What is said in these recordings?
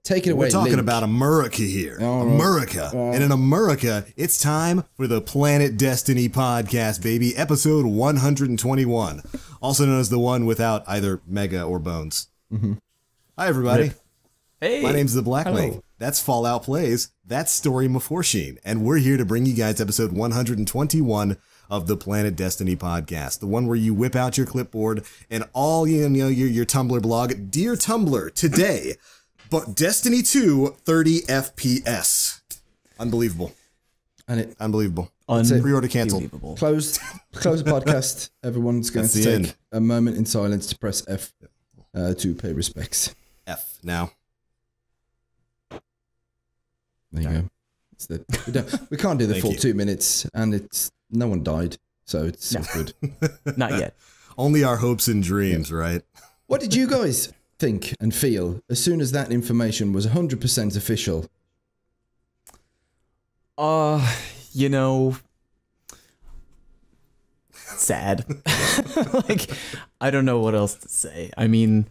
take it away. We're talking Link. about America here. All right. America. And in America, it's time for the Planet Destiny podcast, baby. Episode 121. Also known as the one without either Mega or Bones. Hi, everybody. Hey. My name's The Black Hello. Link. That's Fallout Plays. That's Story Maforsheen. And we're here to bring you guys episode 121 of the Planet Destiny podcast, the one where you whip out your clipboard and all your Tumblr blog. Dear Tumblr, today, but Destiny 2 30 FPS. Unbelievable. And Unbelievable. Pre-order canceled. close the podcast. Everyone's going That's to the take end. a moment in silence to press F to pay respects. F now. There you go. It's we can't do the Thank full you. 2 minutes, and no one died, so it's good. Not yet. Only our hopes and dreams, right? What did you guys think and feel as soon as that information was 100% official? You know, sad. Like, I don't know what else to say. I mean,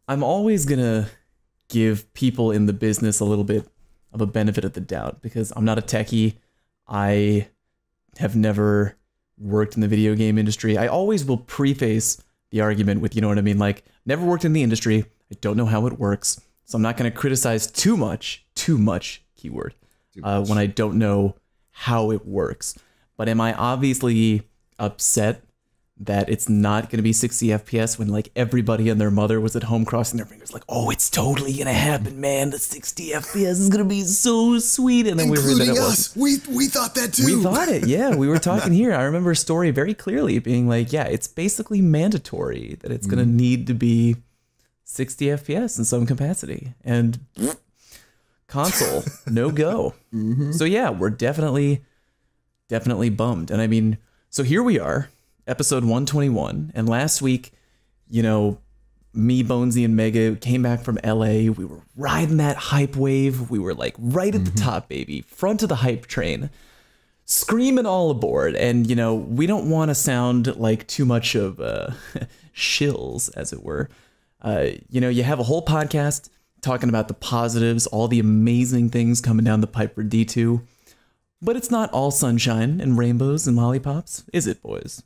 I'm always gonna give people in the business a little bit of a benefit of the doubt because I'm not a techie. I have never worked in the video game industry. I always will preface the argument with, you know what I mean? Like, never worked in the industry. I don't know how it works. So I'm not going to criticize too much keyword, when I don't know how it works. But am I obviously upset that it's not going to be 60 FPS when like everybody and their mother was at home crossing their fingers like, oh, it's totally going to happen, man. The 60 FPS is going to be so sweet. And then we heard that it us. wasn't. We thought that too. We thought it, yeah. We were talking here. I remember a story very clearly being like, yeah, it's basically mandatory that it's going to need to be 60 FPS in some capacity. And console, no go. So yeah, we're definitely bummed. And I mean, so here we are, episode 121. And last week, you know, me, Bonesy, and Mega came back from LA. We were riding that hype wave. We were like right at the top, baby, front of the hype train, screaming all aboard. And, you know, we don't want to sound like too much of shills, as it were. You know, you have a whole podcast talking about the positives, all the amazing things coming down the pipe for D2. But it's not all sunshine and rainbows and lollipops, is it, boys?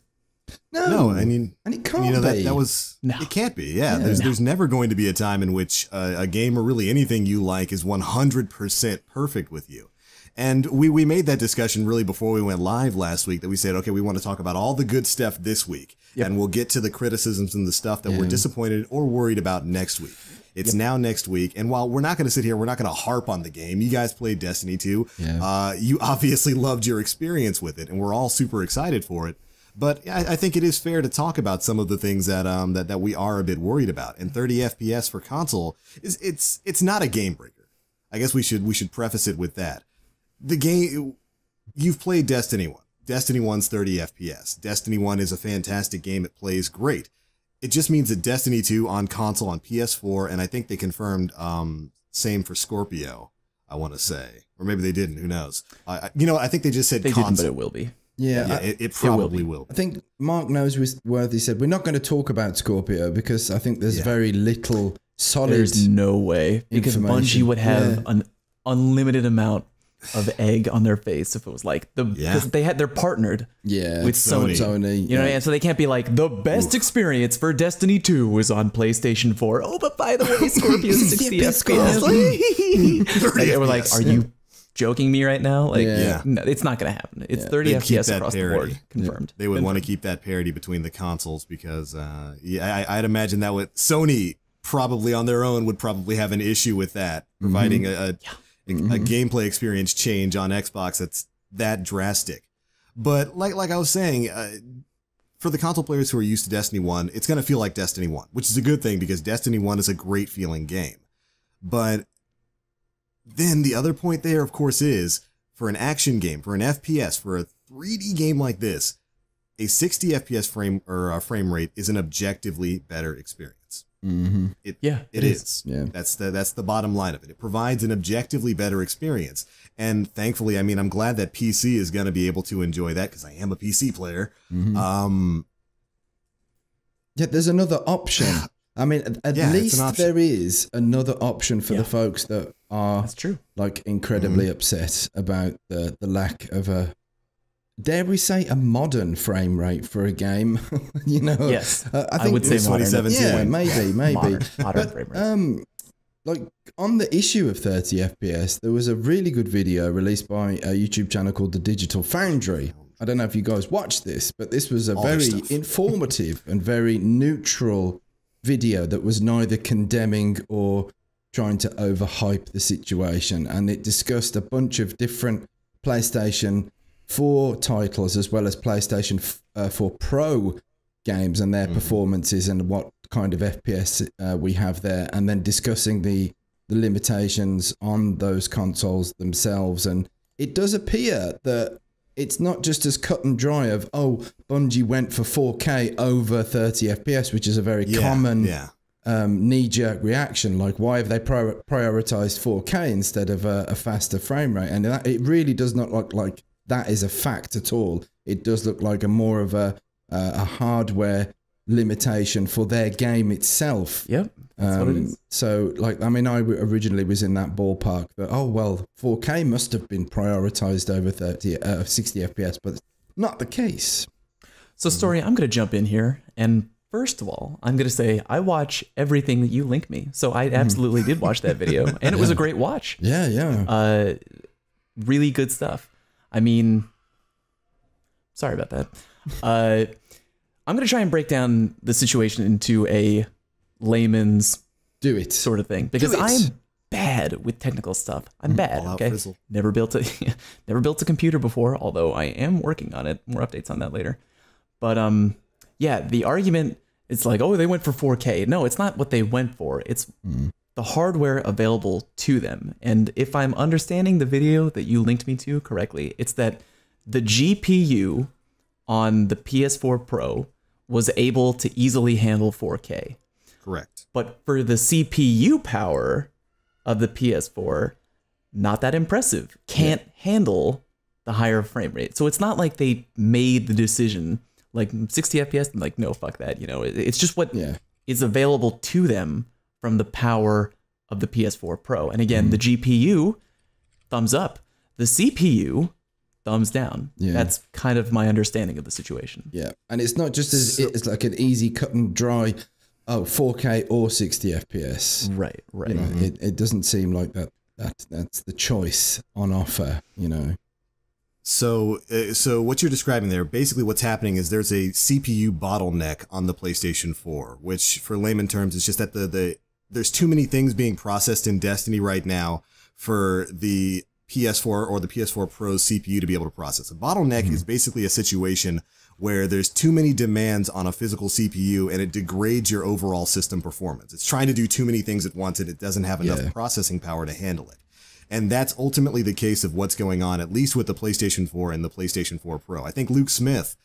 No, I mean, and it can't you know, be. that was, No. it can't be. Yeah, there's never going to be a time in which a game or really anything you like is 100% perfect with you. And we made that discussion really before we went live last week that we said, okay, we want to talk about all the good stuff this week. Yep. And we'll get to the criticisms and the stuff that we're disappointed or worried about next week. It's now next week. And while we're not going to sit here, we're not going to harp on the game. You guys played Destiny 2. Yeah. You obviously loved your experience with it, and we're all super excited for it. But I think it is fair to talk about some of the things that that we are a bit worried about. And 30 FPS for console it's not a game breaker. I guess we should preface it with that. The game, you've played Destiny 1. Destiny 1's 30 FPS. Destiny 1 is a fantastic game. It plays great. It just means that Destiny 2 on console on PS4, and I think they confirmed same for Scorpio, I want to say. Or maybe they didn't, who knows. You know, I think they just said They console. didn't, but it will be. Yeah, It probably will. I think Mark Noseworthy said we're not going to talk about Scorpio because I think there's very little solid. There's no way, because information. Bungie would have an unlimited amount of egg on their face if it was like because they're partnered with Sony. You know what I mean? So they can't be like the best experience for Destiny 2 was on PlayStation 4. Oh, but by the way, Scorpio's 60 FPS. Like, we're like, are you joking me right now? Like, no, it's not gonna happen. It's 30 FPS across the board, confirmed. They would want to keep that parity between the consoles because I'd imagine that with Sony probably on their own would probably have an issue with that, providing a gameplay experience change on Xbox that's that drastic. But like I was saying, for the console players who are used to Destiny 1, it's going to feel like Destiny 1, which is a good thing because Destiny 1 is a great feeling game. But then the other point there, of course, is for an action game, for an FPS, for a 3D game like this, a 60 FPS frame rate is an objectively better experience. It is. Yeah. That's the bottom line of it. It provides an objectively better experience. And thankfully, I mean, I'm glad that PC is going to be able to enjoy that because I am a PC player. Yeah, there's another option I mean, at least there is another option for the folks that are like incredibly upset about the lack of a, dare we say, a modern frame rate for a game. You know, yes, I would say modern. 2017. Yeah, maybe. Modern frame rate. Like on the issue of 30 FPS, there was a really good video released by a YouTube channel called The Digital Foundry. I don't know if you guys watched this, but this was a very informative and very neutral video that was neither condemning or trying to overhype the situation. And it discussed a bunch of different PlayStation 4 titles as well as PlayStation 4 Pro games and their performances and what kind of FPS we have there, and then discussing the limitations on those consoles themselves. And it does appear that it's not just as cut and dry of, oh, Bungie went for 4K over 30 FPS, which is a very common knee-jerk reaction. Like, why have they prioritized 4K instead of a faster frame rate? And it really does not look like that is a fact at all. It does look like more of a hardware limitation for their game itself. Yep, that's what it is. So, like, I mean, I originally was in that ballpark that, oh, well, 4K must have been prioritized over 60 FPS, but it's not the case. So, Story, I'm going to jump in here. And first of all, I'm going to say I watch everything that you link me. So I absolutely did watch that video, and it was a great watch. Yeah. Really good stuff. I mean, sorry about that. I'm going to try and break down the situation into a layman's sort of thing, because I'm bad with technical stuff. I'm bad. Okay. Never built a computer before, although I am working on it. More updates on that later. But yeah, the argument is like, oh, they went for 4K. No, it's not what they went for. It's the hardware available to them. And if I'm understanding the video that you linked me to correctly, it's that the GPU on the PS4 Pro was able to easily handle 4K. Correct. But for the CPU power of the PS4, not that impressive. Can't handle the higher frame rate. So it's not like they made the decision like 60 FPS and like, no, fuck that. You know, it's just what is available to them from the power of the PS4 Pro. And again, the GPU, thumbs up. The CPU, thumbs down. That's kind of my understanding of the situation. Yeah, and it's not just as it's like an easy cut and dry, 4K or 60 FPS. Right. You know, it doesn't seem like that's the choice on offer. You know. So what you're describing there, basically what's happening is there's a CPU bottleneck on the PlayStation 4, which for layman terms is just that there's too many things being processed in Destiny right now for the PS4 or the PS4 Pro's CPU to be able to process. A bottleneck is basically a situation where there's too many demands on a physical CPU and it degrades your overall system performance. It's trying to do too many things at once and it doesn't have enough processing power to handle it. And that's ultimately the case of what's going on, at least with the PlayStation 4 and the PlayStation 4 Pro. I think Luke Smith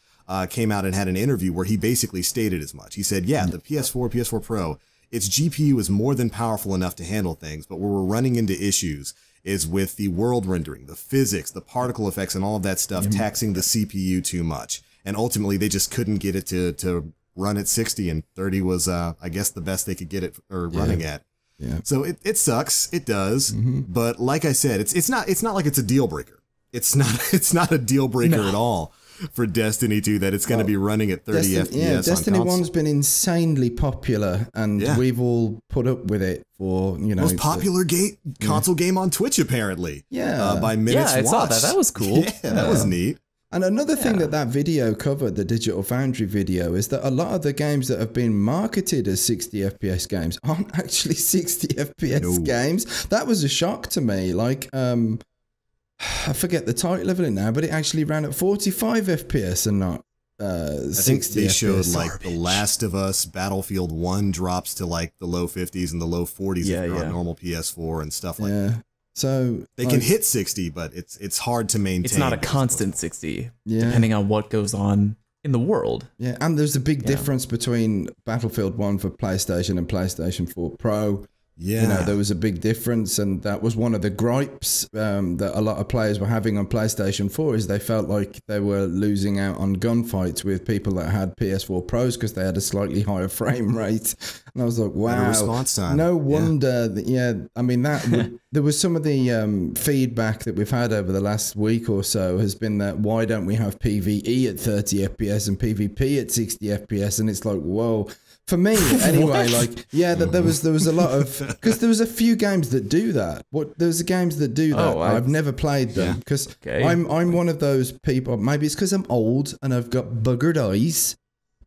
came out and had an interview where he basically stated as much. He said, yeah, the PS4 Pro, its GPU is more than powerful enough to handle things, but where we're running into issues is with the world rendering, the physics, the particle effects, and all of that stuff taxing the CPU too much. And ultimately, they just couldn't get it to run at 60, and 30 was, I guess, the best they could get it running at. Yeah. So it sucks. It does. But like I said, it's not like it's a deal breaker. It's not a deal breaker at all for Destiny 2 that it's going to be running at 30 FPS. Yeah, Destiny 1's been insanely popular, and we've all put up with it for, you know, most popular console game on Twitch apparently. Yeah, by minutes watched. I saw that. That was cool. Yeah, that was neat. And another thing that video covered, the Digital Foundry video, is that a lot of the games that have been marketed as 60 FPS games aren't actually 60 FPS games. That was a shock to me. Like, I forget the title of it now, but it actually ran at 45 FPS and not 60 I think they FPS. showed like The Last of Us, Battlefield 1 drops to like the low 50s and the low 40s if you're on normal PS4 and stuff like that. So they can hit 60, but it's hard to maintain. It's not a constant 60, depending on what goes on in the world. Yeah, and there's a big difference between Battlefield 1 for PlayStation and PlayStation 4 Pro. Yeah. You know, there was a big difference, and that was one of the gripes that a lot of players were having on PlayStation 4 is they felt like they were losing out on gunfights with people that had PS4 Pros because they had a slightly higher frame rate. And I was like, wow. Better response time. No wonder that, I mean, there was some of the feedback that we've had over the last week or so has been that why don't we have PvE at 30 FPS and PvP at 60 FPS? And it's like, whoa. For me, anyway, like, yeah, that there was a lot of, because there was a few games that do that. There's games that do that. I've never played them because I'm one of those people. Maybe it's because I'm old and I've got buggered eyes,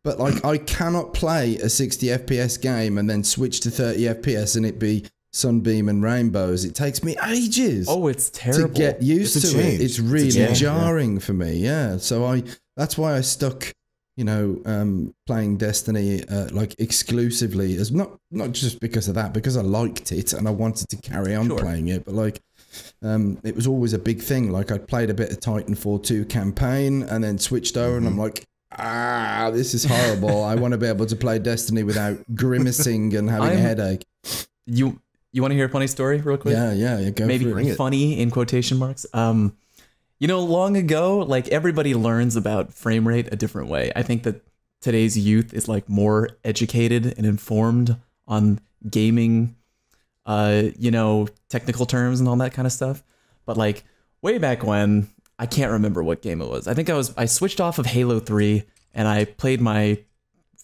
but like I cannot play a 60 FPS game and then switch to 30 FPS and it be sunbeam and rainbows. It takes me ages. Oh, it's terrible to get used to change. it. It's really jarring for me. Yeah, so that's why I stuck. You know, playing Destiny like exclusively as not just because of that, because I liked it and I wanted to carry on playing it, but like it was always a big thing. Like I played a bit of Titanfall 2 campaign and then switched over and I'm like, this is horrible. I want to be able to play Destiny without grimacing and having a headache. You want to hear a funny story real quick? Yeah, go Maybe for it. funny in quotation marks. You know, long ago, like everybody learns about frame rate a different way. I think that today's youth is like more educated and informed on gaming, you know, technical terms and all that kind of stuff. But like way back when, I can't remember what game it was. I think I switched off of Halo 3 and I played my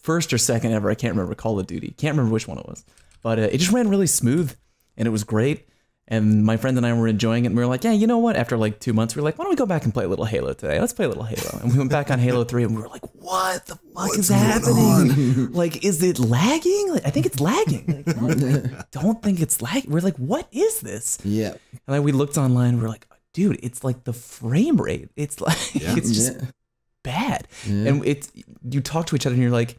first or second ever, I can't remember, Call of Duty. Can't remember which one it was. But it just ran really smooth and it was great. And my friend and I were enjoying it, and we were like, yeah, you know what? After like 2 months, we were like, why don't we go back and play a little Halo today? Let's play a little Halo. And we went back on Halo 3, and we were like, what the fuck is happening? Like, is it lagging? Like, I think it's lagging. Like, I don't think it's lagging. We're like, what is this? Yeah. And then we looked online, and we were like, dude, it's like the frame rate. It's like, it's just bad. Yeah. And you talk to each other, and you're like,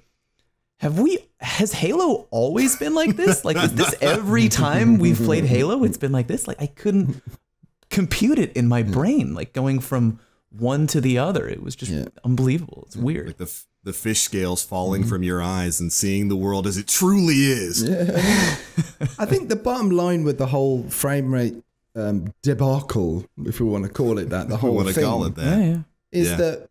has Halo always been like this? Like, is this every time we've played Halo, it's been like this? Like, I couldn't compute it in my brain, like going from one to the other. It was just unbelievable. It's weird. Like the fish scales falling from your eyes and seeing the world as it truly is. Yeah. I think the bottom line with the whole frame rate debacle, if we want to call it that, the whole thing, call it that. Is that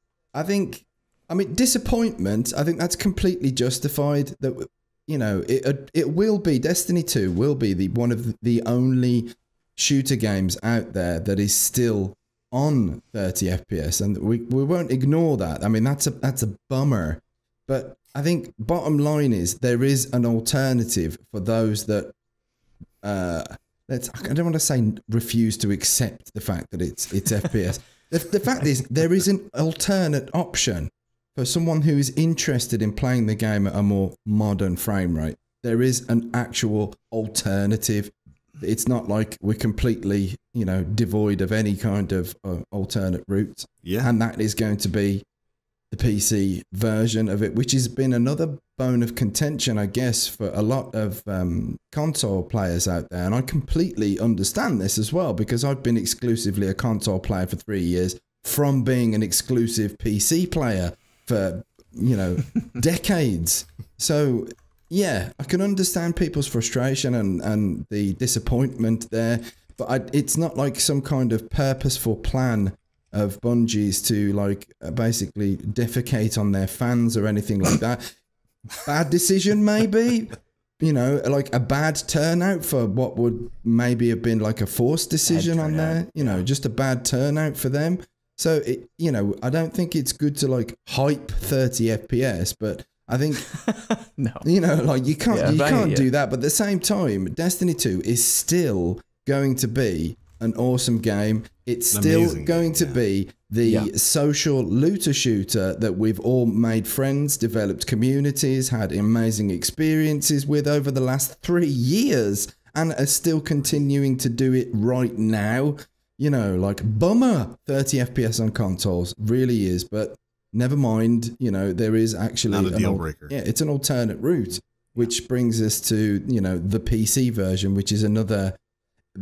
I mean, disappointment, I think that's completely justified. That, you know, it will be, Destiny 2 will be one of the only shooter games out there that is still on 30 FPS. And we won't ignore that. I mean, that's a bummer. But I think bottom line is there is an alternative for those that, I don't want to say refuse to accept the fact that it's FPS. The fact is there is an alternate option. For someone who is interested in playing the game at a more modern frame rate, there is an actual alternative. It's not like we're completely, you know, devoid of any kind of alternate route. Yeah. And that is going to be the PC version of it, which has been another bone of contention, I guess, for a lot of console players out there. And I completely understand this as well, because I've been exclusively a console player for 3 years from being an exclusive PC player for, you know, decades. So, yeah, I can understand people's frustration and the disappointment there, but it's not like some kind of purposeful plan of Bungie's to, like, basically defecate on their fans or anything like that. Bad decision, maybe. You know, like a bad turnout for what would maybe have been like a forced decision on there. You know, just a bad turnout for them. So, you know, I don't think it's good to like hype 30 FPS, but I think, no, you know, like you can't do that. But at the same time, Destiny 2 is still going to be an awesome game. It's still going to be the social looter shooter that we've all made friends, developed communities, had amazing experiences with over the last 3 years, and are still continuing to do it right now. You know, like, bummer, 30 FPS on consoles, really is, but never mind, you know, there is actually not a deal breaker. Yeah, it's an alternate route, which brings us to, you know, the PC version, which is another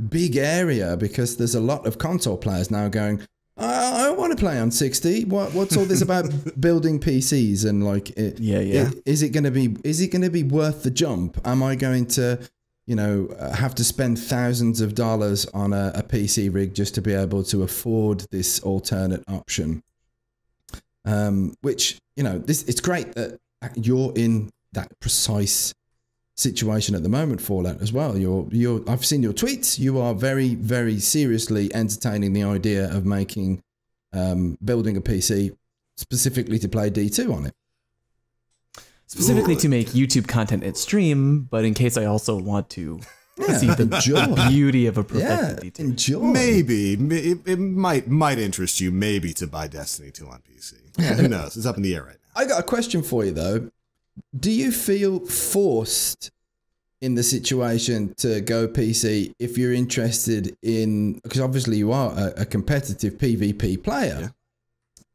big area, because there's a lot of console players now going, I want to play on 60. What's all this about building PCs and like, is it going to be worth the jump? Am I going to have to spend thousands of dollars on a PC rig just to be able to afford this alternate option. Which, it's great that you're in that precise situation at the moment, Fallout, as well. I've seen your tweets. You are very, very seriously entertaining the idea of making, building a PC specifically to play D2 on it. Specifically to make YouTube content and stream, but in case I also want to see the beauty of a perfected D2. Enjoy. Maybe it might interest you maybe to buy Destiny 2 on PC. Who knows? It's up in the air right now. I got a question for you though. Do you feel forced in the situation to go PC if you're interested in, because obviously you are a competitive PvP player. Yeah.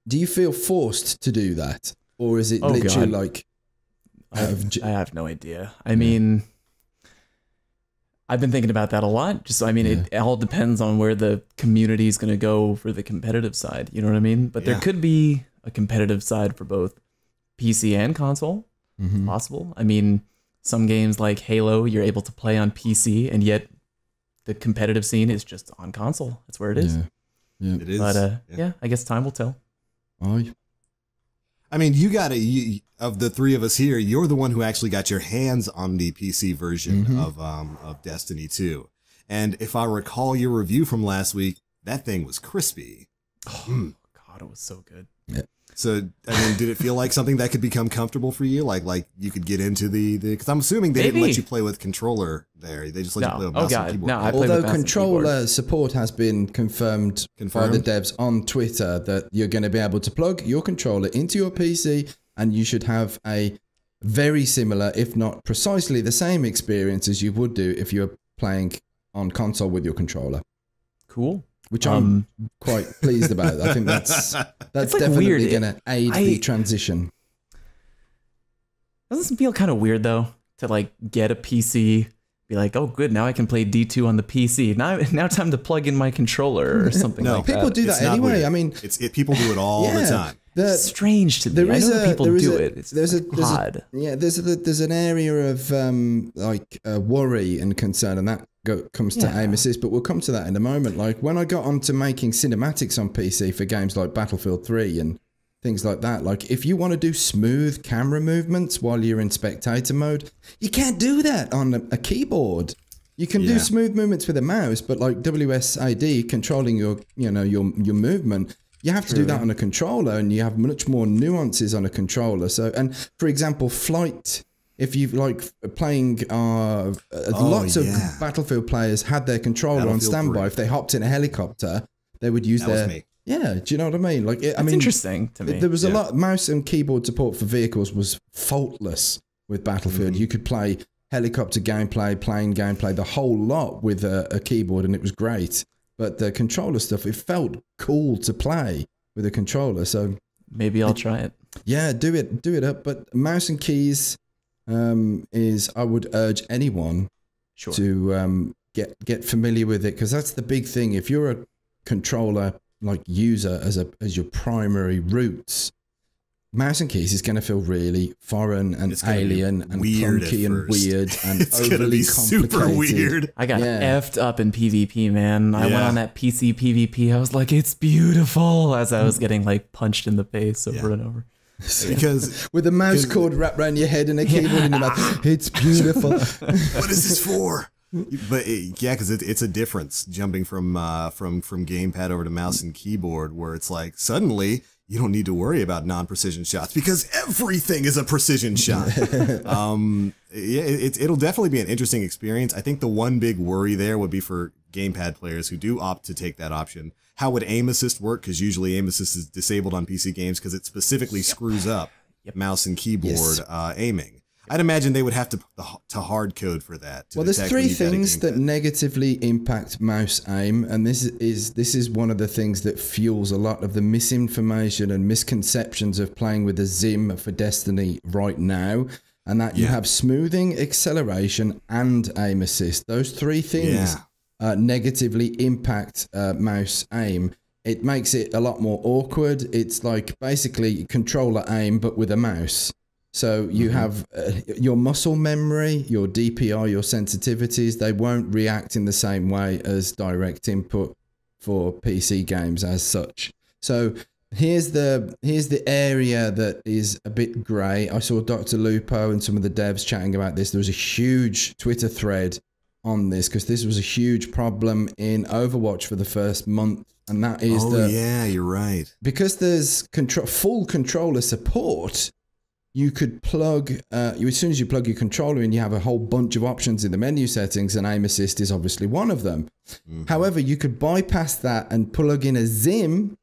Do you feel forced to do that? Or is it literally like... I have no idea. I mean, I've been thinking about that a lot. It all depends on where the community is going to go for the competitive side. You know what I mean? But there could be a competitive side for both PC and console. Possible. I mean, some games like Halo, you're able to play on PC, and yet the competitive scene is just on console. That's where it is. Yeah. It is. But I guess time will tell. I mean, of the three of us here, you're the one who actually got your hands on the PC version of Destiny 2. And if I recall your review from last week, that thing was crispy. Oh, God, it was so good. Yeah. So, I mean, did it feel like something that could become comfortable for you? Like you could get into because I'm assuming they didn't let you play with controller there. They just let you play with mouse and keyboard. No, I play Although with mouse controller support has been confirmed by the devs on Twitter that you're going to be able to plug your controller into your PC and you should have a very similar, if not precisely the same experience as you would do if you're playing on console with your controller. Cool. Which I'm quite pleased about. I think that's definitely going to aid the transition. Doesn't it feel kind of weird though to like get a PC, be like, oh good, now I can play D2 on the PC. Now time to plug in my controller or something like that. People do that anyway. I mean, people do it all the time. It's strange to me. I know that people do it. It's odd. There's an area of worry and concern, and that comes to aim assist, but we'll come to that in a moment. Like when I got onto making cinematics on PC for games like Battlefield 3 and things like that, like if you want to do smooth camera movements while you're in spectator mode, you can't do that on a keyboard. You can do smooth movements with a mouse, but like WSAD controlling your movement, you have to do that on a controller, and you have much more nuances on a controller. So, and for example, flight, if you like playing, lots of Battlefield players had their controller on standby. If they hopped in a helicopter, they would use their... Yeah, do you know what I mean? Like, it's interesting to me. There was a lot. Mouse and keyboard support for vehicles was faultless with Battlefield. You could play helicopter gameplay, plane gameplay, the whole lot with a keyboard, and it was great. But the controller stuff, it felt cool to play with a controller. So maybe I'll try it. Yeah, do it up. But mouse and keys I would urge anyone to get familiar with it, because that's the big thing. If you're a controller like user as your primary roots, mouse and keys is going to feel really foreign and alien and clunky and weird and it's going to be super weird. I got effed up in PvP, man. I went on that PC PvP. I was like, it's beautiful, as I was getting like punched in the face over and over. Because with a mouse cord wrapped around your head and a keyboard in your mouth, it's beautiful. What is this for? But because it's a difference jumping from gamepad over to mouse and keyboard, where it's like suddenly you don't need to worry about non-precision shots because everything is a precision shot. It'll definitely be an interesting experience. I think the one big worry there would be for gamepad players who do opt to take that option. How would aim assist work? Because usually aim assist is disabled on PC games because it specifically screws up mouse and keyboard aiming. I'd imagine they would have to hard code for that. Well, there's three things that negatively impact mouse aim, and this is one of the things that fuels a lot of the misinformation and misconceptions of playing with a Zim for Destiny right now, and that you have smoothing, acceleration, and aim assist. Those three things negatively impact mouse aim. It makes it a lot more awkward. It's like basically controller aim, but with a mouse. So you have your muscle memory, your DPI, your sensitivities, they won't react in the same way as direct input for PC games as such. So here's the area that is a bit grey. I saw Dr. Lupo and some of the devs chatting about this. There was a huge Twitter thread on this because this was a huge problem in Overwatch for the first month. And that is yeah, you're right. Because there's full controller support, you could plug, as soon as you plug your controller in, you have a whole bunch of options in the menu settings, and aim assist is obviously one of them. However, you could bypass that and plug in a Zim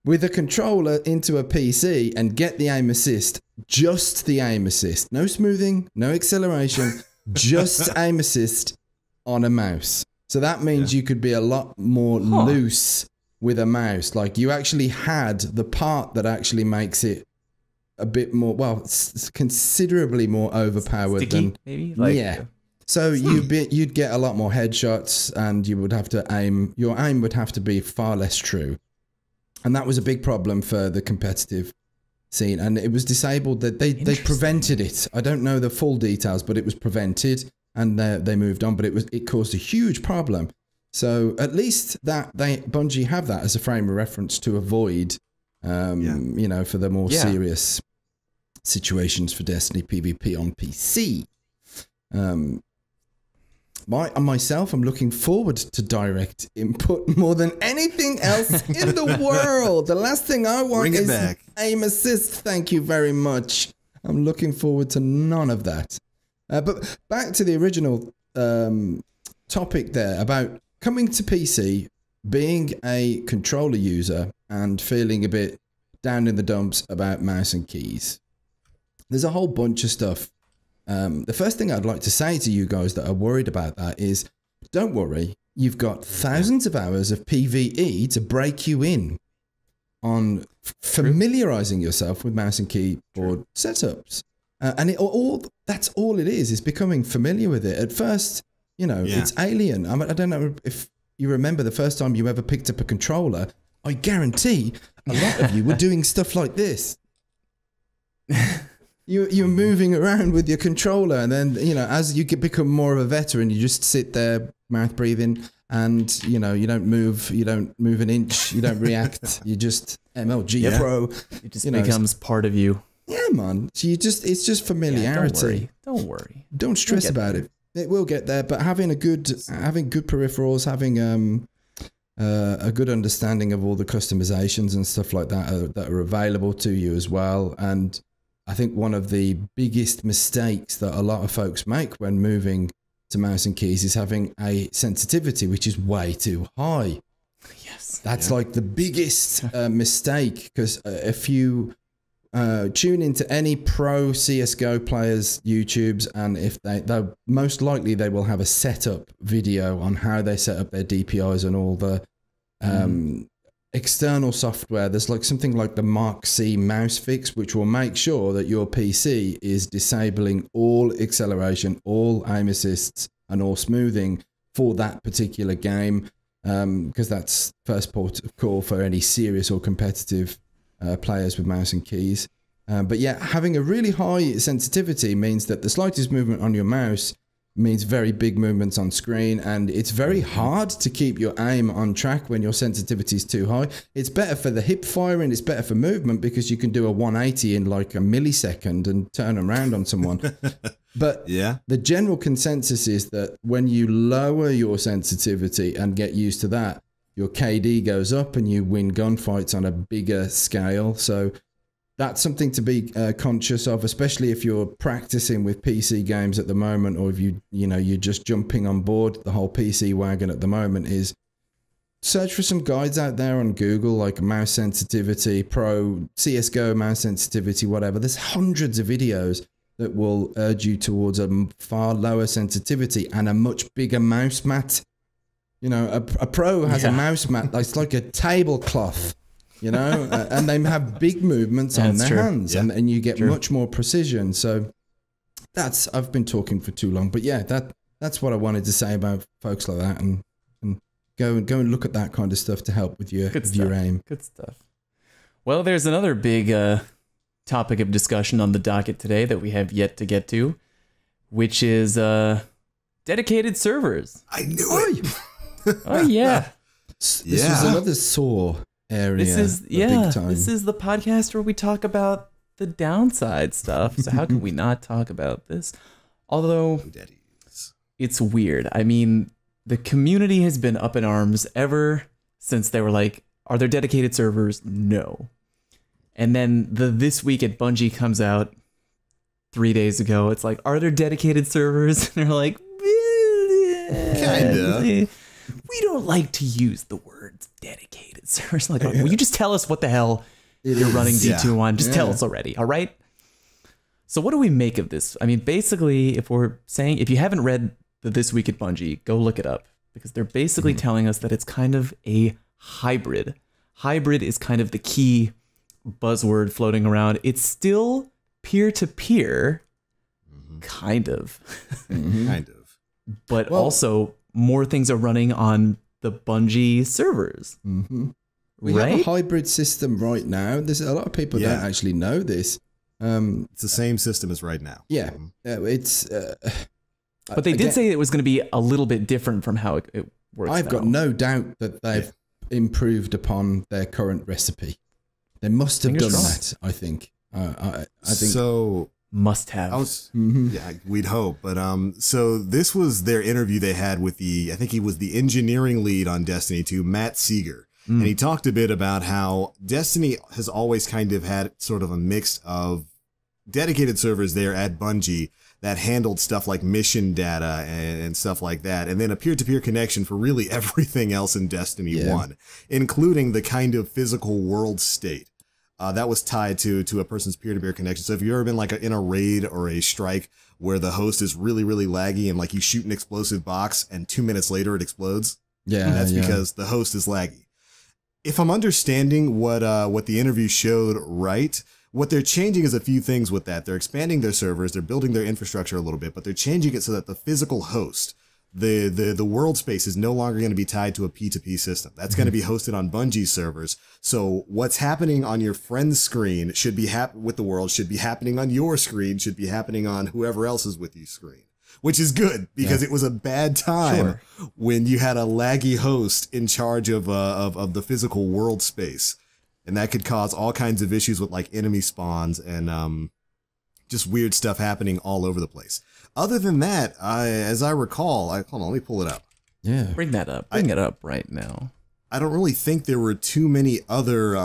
with a controller into a PC and get the aim assist, just the aim assist. No smoothing, no acceleration, just aim assist on a mouse. So that means you could be a lot more loose with a mouse. Like you actually had the part that actually makes it a bit more, well, it's considerably more overpowered. Sticky, than maybe? Like, yeah. So you'd get a lot more headshots, and you would have to aim. Your aim would have to be far less true, and that was a big problem for the competitive scene. And it was disabled. That they prevented it. I don't know the full details, but it was prevented, and they moved on. But it caused a huge problem. So at least Bungie have that as a frame of reference to avoid. You know, for the more serious situations for Destiny PvP on PC. Myself, I'm looking forward to direct input more than anything else in the world. The last thing I want is aim assist. Thank you very much. I'm looking forward to none of that. But back to the original topic there about coming to PC, being a controller user and feeling a bit down in the dumps about mouse and keys. There's a whole bunch of stuff. The first thing I'd like to say to you guys that are worried about that is, don't worry, you've got thousands of hours of PvE to break you in on familiarizing yourself with mouse and keyboard setups. And that's all it is becoming familiar with it. At first, you know, it's alien. I don't know if you remember the first time you ever picked up a controller. I guarantee a lot of you were doing stuff like this. You're moving around with your controller, and then, you know, as you become more of a veteran, you just sit there, mouth breathing, and, you know, you don't move an inch, you don't react, you just MLG Pro. It just becomes part of you. Yeah, man. So it's just familiarity. Don't worry. Don't stress about it. It will get there, but having good peripherals, having a good understanding of all the customizations and stuff like that are available to you as well. And I think one of the biggest mistakes that a lot of folks make when moving to mouse and keys is having a sensitivity which is way too high. Yes, that's like the biggest mistake, because if you tune into any pro CSGO players' YouTubes, and if they most likely they will have a setup video on how they set up their DPIs and all the external software. There's like something like the Mark C mouse fix, which will make sure that your PC is disabling all acceleration, all aim assists, and all smoothing for that particular game, because that's first port of call for any serious or competitive players with mouse and keys. But yeah, having a really high sensitivity means that the slightest movement on your mouse means very big movements on screen, and it's very hard to keep your aim on track when your sensitivity is too high. It's better for the hip firing, it's better for movement, because you can do a 180 in like a millisecond and turn around on someone. But the general consensus is that when you lower your sensitivity and get used to that, your KD goes up and you win gunfights on a bigger scale. So that's something to be conscious of, especially if you're practicing with PC games at the moment, or if you're just jumping on board the whole PC wagon at the moment. Is search for some guides out there on Google, like mouse sensitivity, pro CSGO mouse sensitivity, whatever. There's hundreds of videos that will urge you towards a far lower sensitivity and a much bigger mouse mat. You know, a pro has a mouse mat that's like a tablecloth, you know, and they have big movements on their hands, and you get much more precision. So I've been talking for too long, but yeah, that's what I wanted to say about folks like that, and go and look at that kind of stuff to help with your aim. Good stuff. Well, there's another big topic of discussion on the docket today that we have yet to get to, which is dedicated servers. I knew it. Oh yeah. This was another sore area. This is big time. This is the podcast where we talk about the downside stuff. So how can we not talk about this? Although it's weird. I mean, the community has been up in arms ever since they were like, are there dedicated servers? No. And then the This Week at Bungie comes out 3 days ago. It's like, are there dedicated servers? And they're like, kinda. We don't like to use the words dedicated servers. Like, will you just tell us what the hell you're running D2 on? Just tell us already, all right? So what do we make of this? I mean, basically, if you haven't read the This Week at Bungie, go look it up, because they're basically telling us that it's kind of a hybrid. Hybrid is kind of the key buzzword floating around. It's still peer-to-peer, kind of. Kind of. But also, more things are running on the Bungie servers. We have a hybrid system right now. There's a lot of people don't actually know this. It's the same system as right now. Yeah, it's. But they did say it was going to be a little bit different from how it works. I've got no doubt that they've improved upon their current recipe. They must have done that. I think. I think so. Must have. Yeah, we'd hope. But so this was their interview they had with I think he was the engineering lead on Destiny 2, Matt Seeger. And he talked a bit about how Destiny has always kind of had sort of a mix of dedicated servers there at Bungie that handled stuff like mission data and stuff like that, and then a peer-to-peer connection for really everything else in Destiny 1, including the kind of physical world state that was tied to a person's peer-to-peer connection. So if you've ever been like in a raid or a strike where the host is really, really laggy and like you shoot an explosive box and 2 minutes later it explodes, that's because the host is laggy. If I'm understanding what the interview showed right, what they're changing is a few things with that. They're expanding their servers, they're building their infrastructure a little bit, but they're changing it so that the physical host, the world space, is no longer going to be tied to a P2P system. That's going to be hosted on Bungie's servers. So what's happening on your friend's screen should be with the world, should be happening on your screen, should be happening on whoever else is with you screen. Which is good, because it was a bad time when you had a laggy host in charge of the physical world space. And that could cause all kinds of issues with like enemy spawns and just weird stuff happening all over the place. Other than that, as I recall, hold on, let me pull it up. Yeah. Bring that up. Bring it up right now. I don't really think there were too many other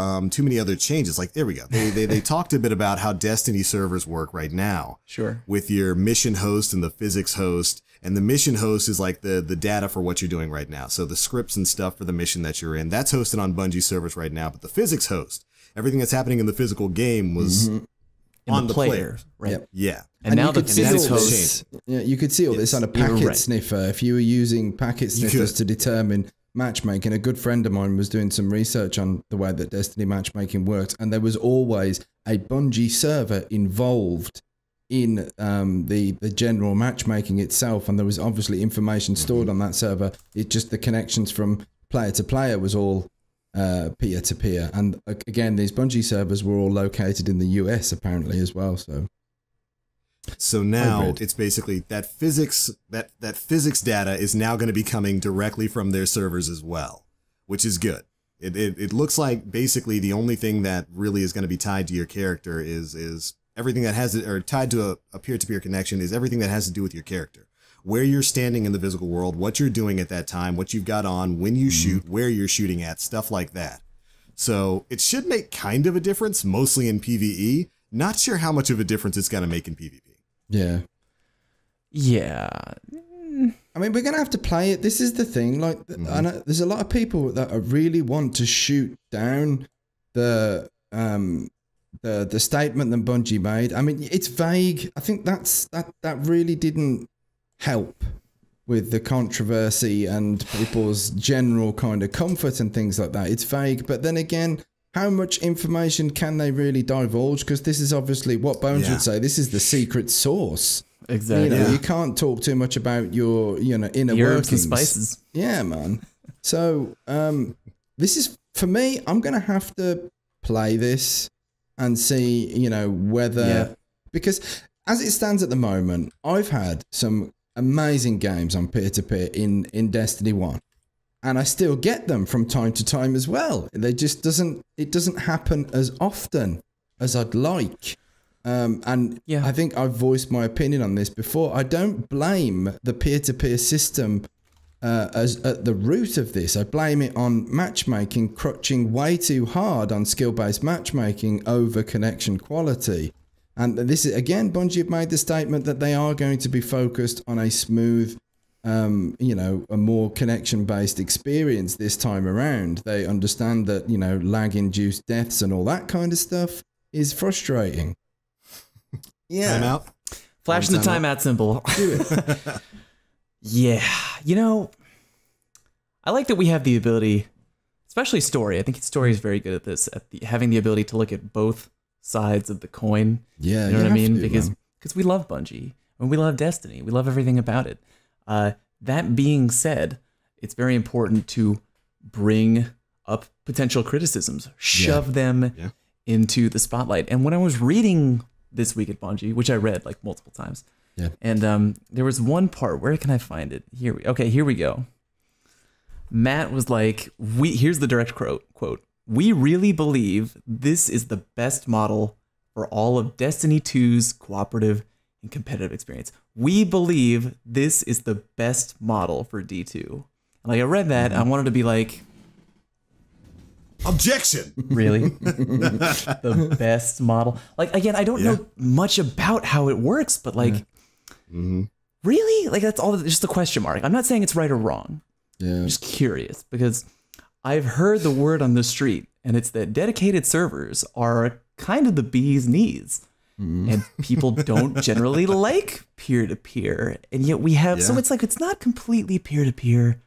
changes. Like, there we go. They talked a bit about how Destiny servers work right now. Sure. With your mission host and the physics host. And the mission host is like the data for what you're doing right now. So the scripts and stuff for the mission that you're in, that's hosted on Bungie servers right now. But the physics host, everything that's happening in the physical game was on the player. Right. Yep. Yeah. And now the physics host. Yeah, you could see all this on a packet sniffer. If you were using packet sniffers to determine matchmaking, a good friend of mine was doing some research on the way that Destiny matchmaking worked, and there was always a Bungie server involved in the general matchmaking itself, and there was obviously information stored on that server. It just, the connections from player to player was all peer to peer, and again, these Bungie servers were all located in the US apparently as well. So now it's basically that physics data is now going to be coming directly from their servers as well, which is good. It looks like basically the only thing that really is going to be tied to your character is everything that has or tied to a peer-to-peer connection is everything that has to do with your character. Where you're standing in the physical world, what you're doing at that time, what you've got on, when you shoot, where you're shooting at, stuff like that. So it should make kind of a difference, mostly in PvE. Not sure how much of a difference it's going to make in PvP. Yeah. Yeah. I mean, we're going to have to play it. This is the thing. Like, I know there's a lot of people that really want to shoot down the statement that Bungie made. I mean, it's vague. I think that really didn't help with the controversy and people's general kind of comfort and things like that. It's vague, but then again, how much information can they really divulge? Because this is obviously what Bones would say. This is the secret sauce. Exactly. You can't talk too much about your inner herbs workings. and spices. Yeah, man. So this is, for me, I'm going to have to play this and see, you know, whether, because as it stands at the moment, I've had some amazing games on peer-to-peer in Destiny 1. And I still get them from time to time as well. It doesn't happen as often as I'd like. I think I've voiced my opinion on this before. I don't blame the peer-to-peer system as at the root of this. I blame it on matchmaking crutching way too hard on skill-based matchmaking over connection quality. And this is, again, Bungie have made the statement that they are going to be focused on a smooth, you know, a more connection-based experience this time around. They understand that, you know, lag-induced deaths and all that kind of stuff is frustrating. Yeah. Timeout. Flashing the timeout symbol. Do it. Yeah. You know, I like that we have the ability, especially story. I think story is very good at this, having the ability to look at both sides of the coin. Yeah. You know what I mean? Because we love Bungie and we love Destiny. We love everything about it. That being said, it's very important to bring up potential criticisms, shove them into the spotlight. And when I was reading This Week at Bungie, which I read like multiple times, and there was one part, where can I find it? Here we go. Matt was like, here's the direct quote, "We really believe this is the best model for all of Destiny 2's cooperative and competitive experience. We believe this is the best model for D2. And like I read that, and I wanted to be like, objection. Really? The best model? Like, again, I don't know much about how it works, but like, really? Like, that's all, just a question mark. I'm not saying it's right or wrong. I'm just curious, because I've heard the word on the street, and it's that dedicated servers are kind of the bee's knees. And people don't generally like peer-to-peer. And yet we have, so it's like, it's not completely peer-to-peer.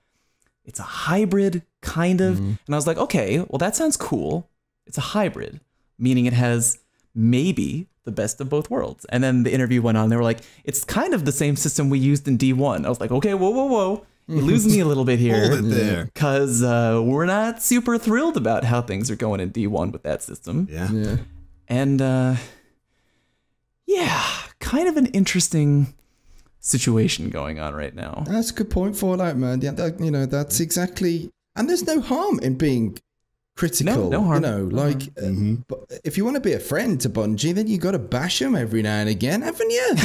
It's a hybrid, kind of. And I was like, okay, well, that sounds cool. It's a hybrid, meaning it has maybe the best of both worlds. And then the interview went on. They were like, it's kind of the same system we used in D1. I was like, okay, whoa. You're losing me a little bit here. Hold it there. Because we're not super thrilled about how things are going in D1 with that system. Yeah. And kind of an interesting situation going on right now. That's a good point, Fallout, man. Yeah, that's exactly. And there's no harm in being critical. No harm. You know, like, but if you want to be a friend to Bungie, then you got to bash them every now and again, haven't you?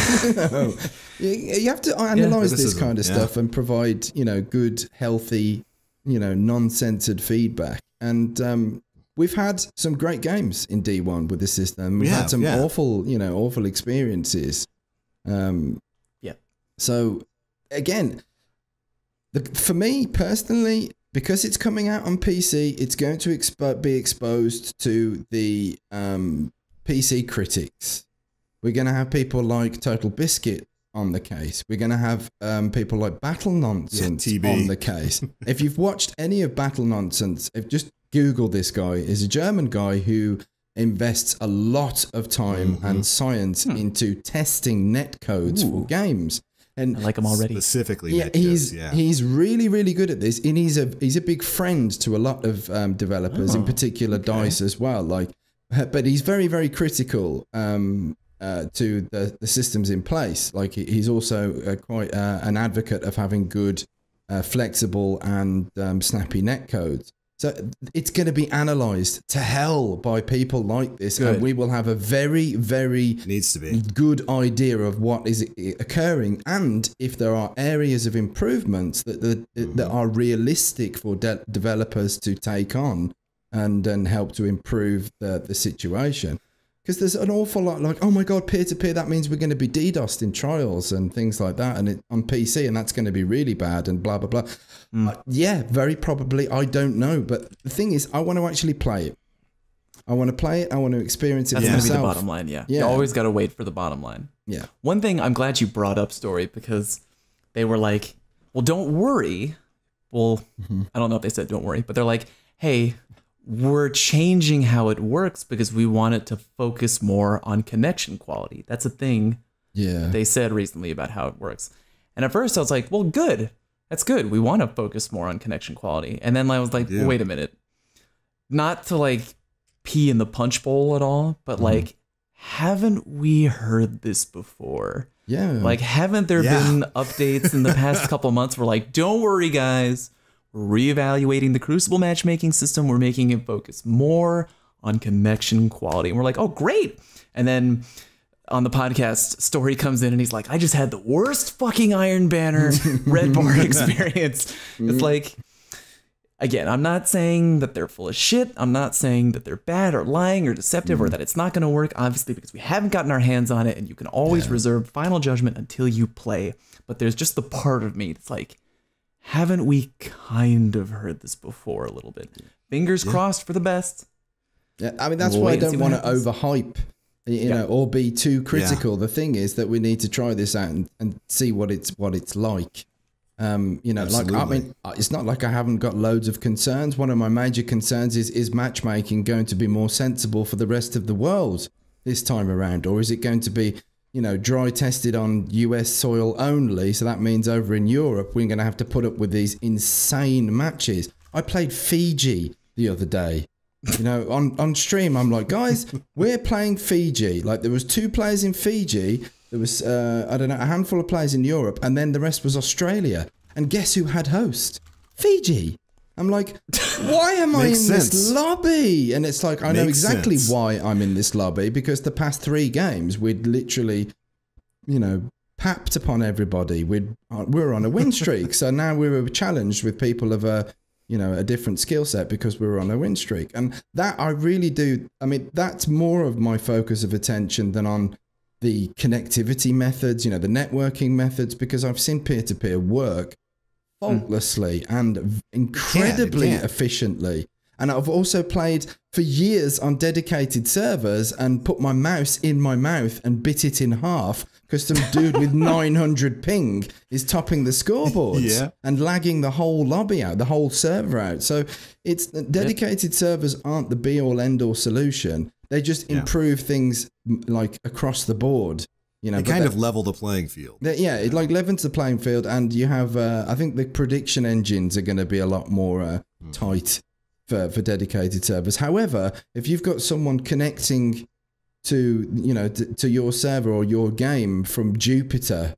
You have to analyze this kind of stuff and provide, you know, good, healthy, you know, non-censored feedback. And we've had some great games in D1 with the system. We've had some awful experiences. So again, for me personally, because it's coming out on PC, it's going to be exposed to the PC critics. We're going to have people like Total Biscuit on the case. We're going to have people like Battle Nonsense on the case. If you've watched any of Battle Nonsense, just Google this guy. He's a German guy who invests a lot of time and science into testing netcodes for games. And I like him already. Specifically, he's really, really good at this, and he's a big friend to a lot of developers, in particular DICE as well. Like, but he's very, very critical to the systems in place. Like, he's also quite an advocate of having good, flexible and snappy netcodes. So it's going to be analysed to hell by people like this, and we will have a very, very good idea of what is occurring, and if there are areas of improvements that are realistic for developers to take on and help to improve the situation. Because there's an awful lot like, oh my God, peer-to-peer, that means we're going to be DDoSed in trials and things like that, and on PC, and that's going to be really bad and blah, blah, blah. Yeah, very probably. I don't know. But the thing is, I want to actually play it. I want to play it. I want to experience it for myself. That's going to be the bottom line, You always got to wait for the bottom line. Yeah. One thing, I'm glad you brought up Story, because they were like, well, don't worry. Well, I don't know if they said don't worry, but they're like, hey, we're changing how it works because we want it to focus more on connection quality. That's a thing they said recently about how it works. And at first I was like, well, good. That's good. We want to focus more on connection quality. And then I was like, wait a minute. Not to like pee in the punch bowl at all, but like, haven't we heard this before? Yeah. Like, haven't there been updates in the past couple of months where like, don't worry, guys, we're reevaluating the Crucible matchmaking system. We're making it focus more on connection quality. And we're like, oh, great. And then on the podcast, Story comes in and he's like, I just had the worst fucking Iron Banner red bar experience. It's like, again, I'm not saying that they're full of shit. I'm not saying that they're bad or lying or deceptive or that it's not going to work, obviously, because we haven't gotten our hands on it, and you can always reserve final judgment until you play. But there's just the part of me that's like, haven't we kind of heard this before a little bit? Fingers crossed for the best. Yeah, I mean, that's why I don't want to overhype, you know, or be too critical. The thing is that we need to try this out and see what it's like. You know, Absolutely. like, I mean, it's not like I haven't got loads of concerns. One of my major concerns is matchmaking going to be more sensible for the rest of the world this time around? Or is it going to be, you know, dry tested on US soil only? So that means over in Europe, we're going to have to put up with these insane matches. I played Fiji the other day. You know, on stream, I'm like, guys, we're playing Fiji. Like, there was 2 players in Fiji. There was, I don't know, a handful of players in Europe, and then the rest was Australia. And guess who had host? Fiji. I'm like, why am I in this lobby? And it's like, I know exactly why I'm in this lobby, because the past 3 games, we'd literally, you know, papped upon everybody. We're on a win streak. So now we were challenged with people of a, you know, a different skill set because we were on a win streak. And that I really do. I mean, that's more of my focus of attention than on the connectivity methods, you know, the networking methods, because I've seen peer-to-peer work faultlessly and incredibly efficiently. And I've also played for years on dedicated servers and put my mouse in my mouth and bit it in half because some dude with 900 ping is topping the scoreboards and lagging the whole lobby out, the whole server out. So it's dedicated servers aren't the be-all end-all solution. They just improve things like across the board. You know, they kind of level the playing field. It like levels the playing field, and you have, I think the prediction engines are going to be a lot more tight for dedicated servers. However, if you've got someone connecting to, you know, to your server or your game from Jupiter,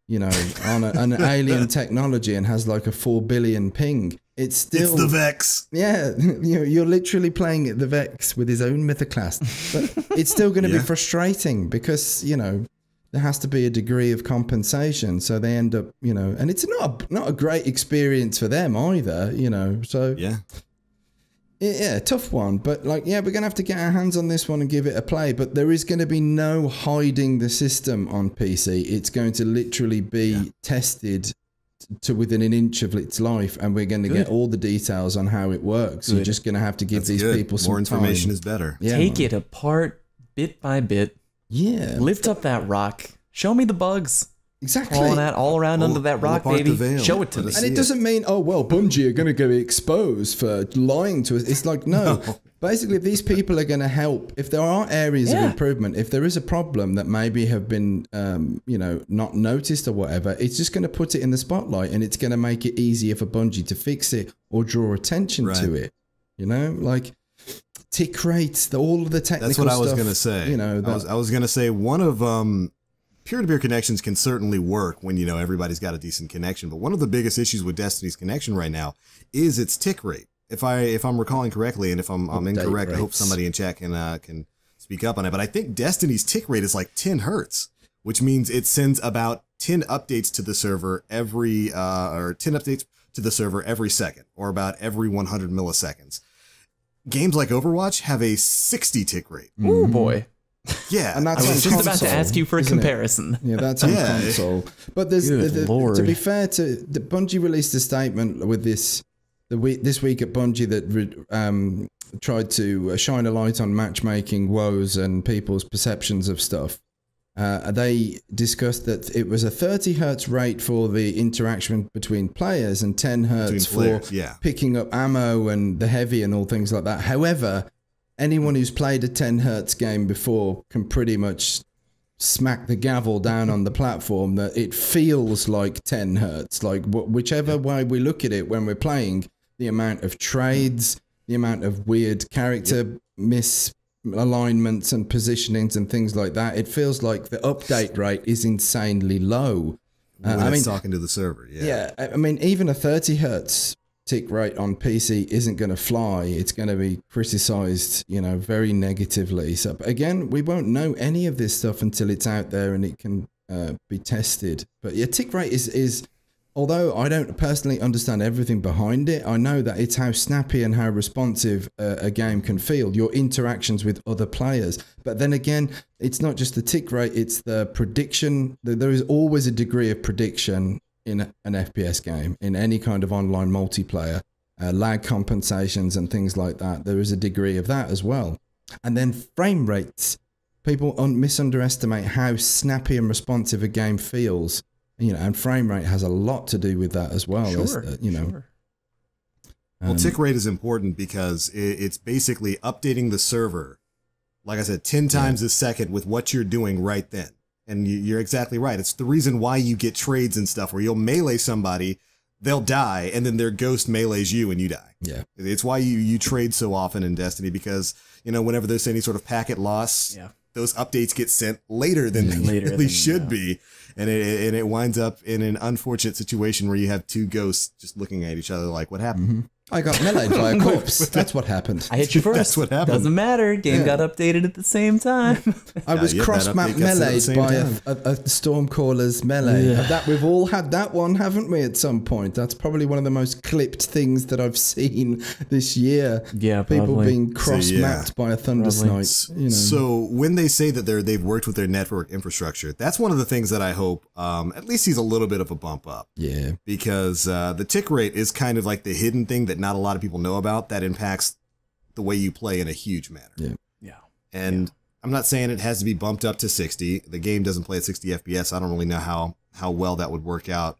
you know, on an alien technology and has like a 4 billion ping, it's the Vex. Yeah, you're literally playing the Vex with his own mythoclast. But it's still going to be frustrating because, you know, there has to be a degree of compensation. So they end up, you know, and it's not a great experience for them either, you know. So yeah, tough one. But like, yeah, we're going to have to get our hands on this one and give it a play. But there is going to be no hiding the system on PC. It's going to literally be tested to within an inch of its life, and we're going to get all the details on how it works. You're just going to have to give these people some more information time. is better. Yeah, take it apart bit by bit. Yeah, lift up that rock. Show me the bugs. Exactly. Crawling out all around under that rock, baby. Show it to me. And it doesn't mean, oh, well, Bungie are going to get exposed for lying to us. It's like, no. Basically, if these people are going to help, if there are areas of improvement, if there is a problem that maybe have been, you know, not noticed or whatever, it's just going to put it in the spotlight, and it's going to make it easier for Bungie to fix it or draw attention to it. You know, like tick rates, all of the technical stuff. That's what I was going to say. You know, I was going to say one of peer-to-peer connections can certainly work when, you know, everybody's got a decent connection. But one of the biggest issues with Destiny's connection right now is its tick rate. If I'm recalling correctly, and if I'm incorrect, I hope somebody in chat can speak up on it. But I think Destiny's tick rate is like 10 hertz, which means it sends about 10 updates to the server every 10 updates to the server every second, or about every 100 milliseconds. Games like Overwatch have a 60 tick rate. Oh boy. Yeah, and that's I was just about to ask you for a comparison. Yeah, that's on console. But there's to be fair to the Bungie released a statement with this week at Bungie that tried to shine a light on matchmaking woes and people's perceptions of stuff. They discussed that it was a 30 hertz rate for the interaction between players and 10 hertz for picking up ammo and the heavy and all things like that. However, anyone who's played a 10 hertz game before can pretty much smack the gavel down on the platform that it feels like 10 hertz. Like whichever way we look at it when we're playing, the amount of trades, the amount of weird character misalignments and positionings and things like that. It feels like the update rate is insanely low. When it's talking to the server, yeah. I mean, even a 30 hertz tick rate on PC isn't going to fly. It's going to be criticized, you know, very negatively. So again, we won't know any of this stuff until it's out there and it can be tested. But yeah, tick rate is although I don't personally understand everything behind it, I know that it's how snappy and how responsive a game can feel, your interactions with other players. But then again, it's not just the tick rate, it's the prediction. There is always a degree of prediction in an FPS game, in any kind of online multiplayer, lag compensations and things like that. There is a degree of that as well. And then frame rates. People misunderestimate how snappy and responsive a game feels. You know, and frame rate has a lot to do with that as well. Sure, you know. sure. Well, tick rate is important because it's basically updating the server, like I said, 10 times a second with what you're doing right then. And you're exactly right. It's the reason why you get trades and stuff where you'll melee somebody, they'll die, and then their ghost melees you and you die. Yeah. It's why you trade so often in Destiny, because, you know, whenever there's any sort of packet loss, those updates get sent later than they really should be. And it winds up in an unfortunate situation where you have two ghosts just looking at each other like, what happened? Mm-hmm. I got meleeed by a corpse. That's what happened. I hit you first. That's what happened. Doesn't matter. Game got updated at the same time. I was cross-map meleeed by a Stormcaller's melee. That we've all had that one, haven't we, at some point? That's probably one of the most clipped things that I've seen this year. Yeah, People probably. being cross-mapped by a Thundersnipe. You know. So when they say that they've worked with their network infrastructure, that's one of the things that I hope at least sees a little bit of a bump up. Yeah. Because the tick rate is kind of like the hidden thing that not a lot of people know about that impacts the way you play in a huge manner. Yeah. And I'm not saying it has to be bumped up to 60. The game doesn't play at 60 FPS. I don't really know how well that would work out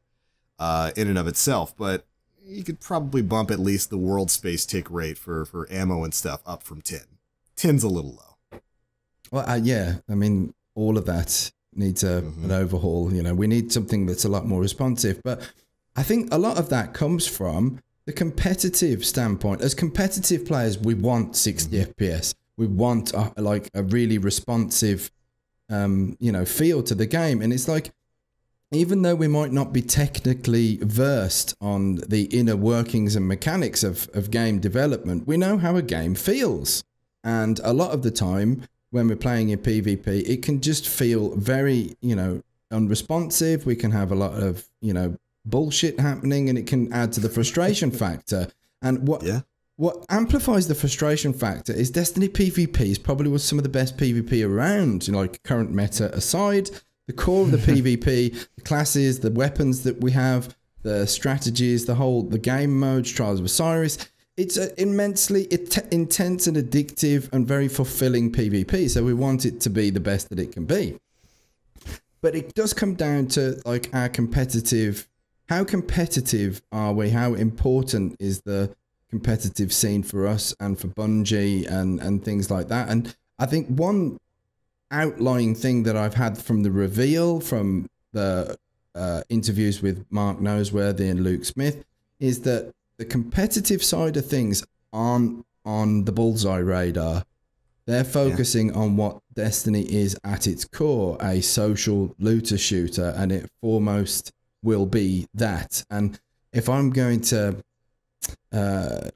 in and of itself, but you could probably bump at least the world space tick rate for ammo and stuff up from 10. 10's a little low. Well, yeah. I mean, all of that needs an overhaul. You know, we need something that's a lot more responsive. But I think a lot of that comes from the competitive standpoint. As competitive players, we want 60 FPS. We want like a really responsive, you know, feel to the game. And it's like, even though we might not be technically versed on the inner workings and mechanics of game development, we know how a game feels. And a lot of the time, when we're playing in PvP, it can just feel very, you know, unresponsive. We can have a lot of, you know, bullshit happening, and it can add to the frustration factor. And what amplifies the frustration factor is Destiny PvP is probably was some of the best PvP around, you know, like current meta aside. The core of the PvP, the classes, the weapons that we have, the strategies, the game modes, Trials of Osiris. It's immensely intense and addictive and very fulfilling PvP. So we want it to be the best that it can be. But it does come down to like our competitive. How competitive are we? How important is the competitive scene for us and for Bungie and things like that? And I think one outlying thing that I've had from the reveal, from the interviews with Mark Noseworthy and Luke Smith, is that the competitive side of things aren't on the bullseye radar. They're focusing on what Destiny is at its core, a social looter shooter, and it foremost will be that. And if I'm going to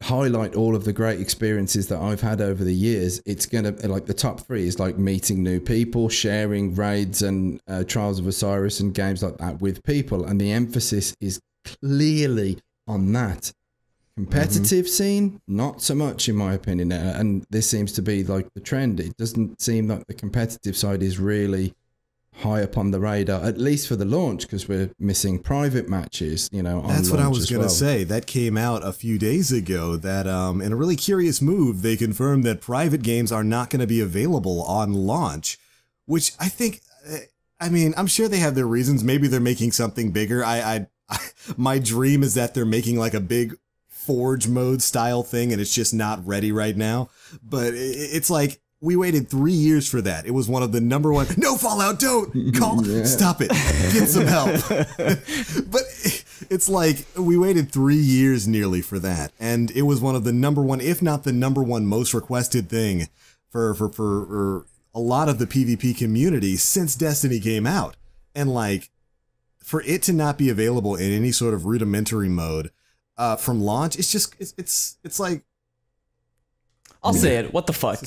highlight all of the great experiences that I've had over the years, it's going to, like, the top three is like meeting new people, sharing raids and Trials of Osiris and games like that with people. And the emphasis is clearly on that. Competitive scene, not so much in my opinion. And this seems to be like the trend. It doesn't seem like the competitive side is really high up on the radar, at least for the launch, because we're missing private matches, you know. That's what I was going to say. That came out a few days ago that in a really curious move, they confirmed that private games are not going to be available on launch, which I think, I mean, I'm sure they have their reasons. Maybe they're making something bigger. My dream is that they're making like a big Forge mode style thing and it's just not ready right now. But it's like, we waited 3 years for that. It was one of the #1. No, Fallout, don't! Stop it. Get some help. But It's like we waited 3 years nearly for that, and it was one of the #1, if not the #1 most requested thing for a lot of the PvP community since Destiny came out. And like, for it to not be available in any sort of rudimentary mode from launch, it's just it's like, I'll say it. What the fuck?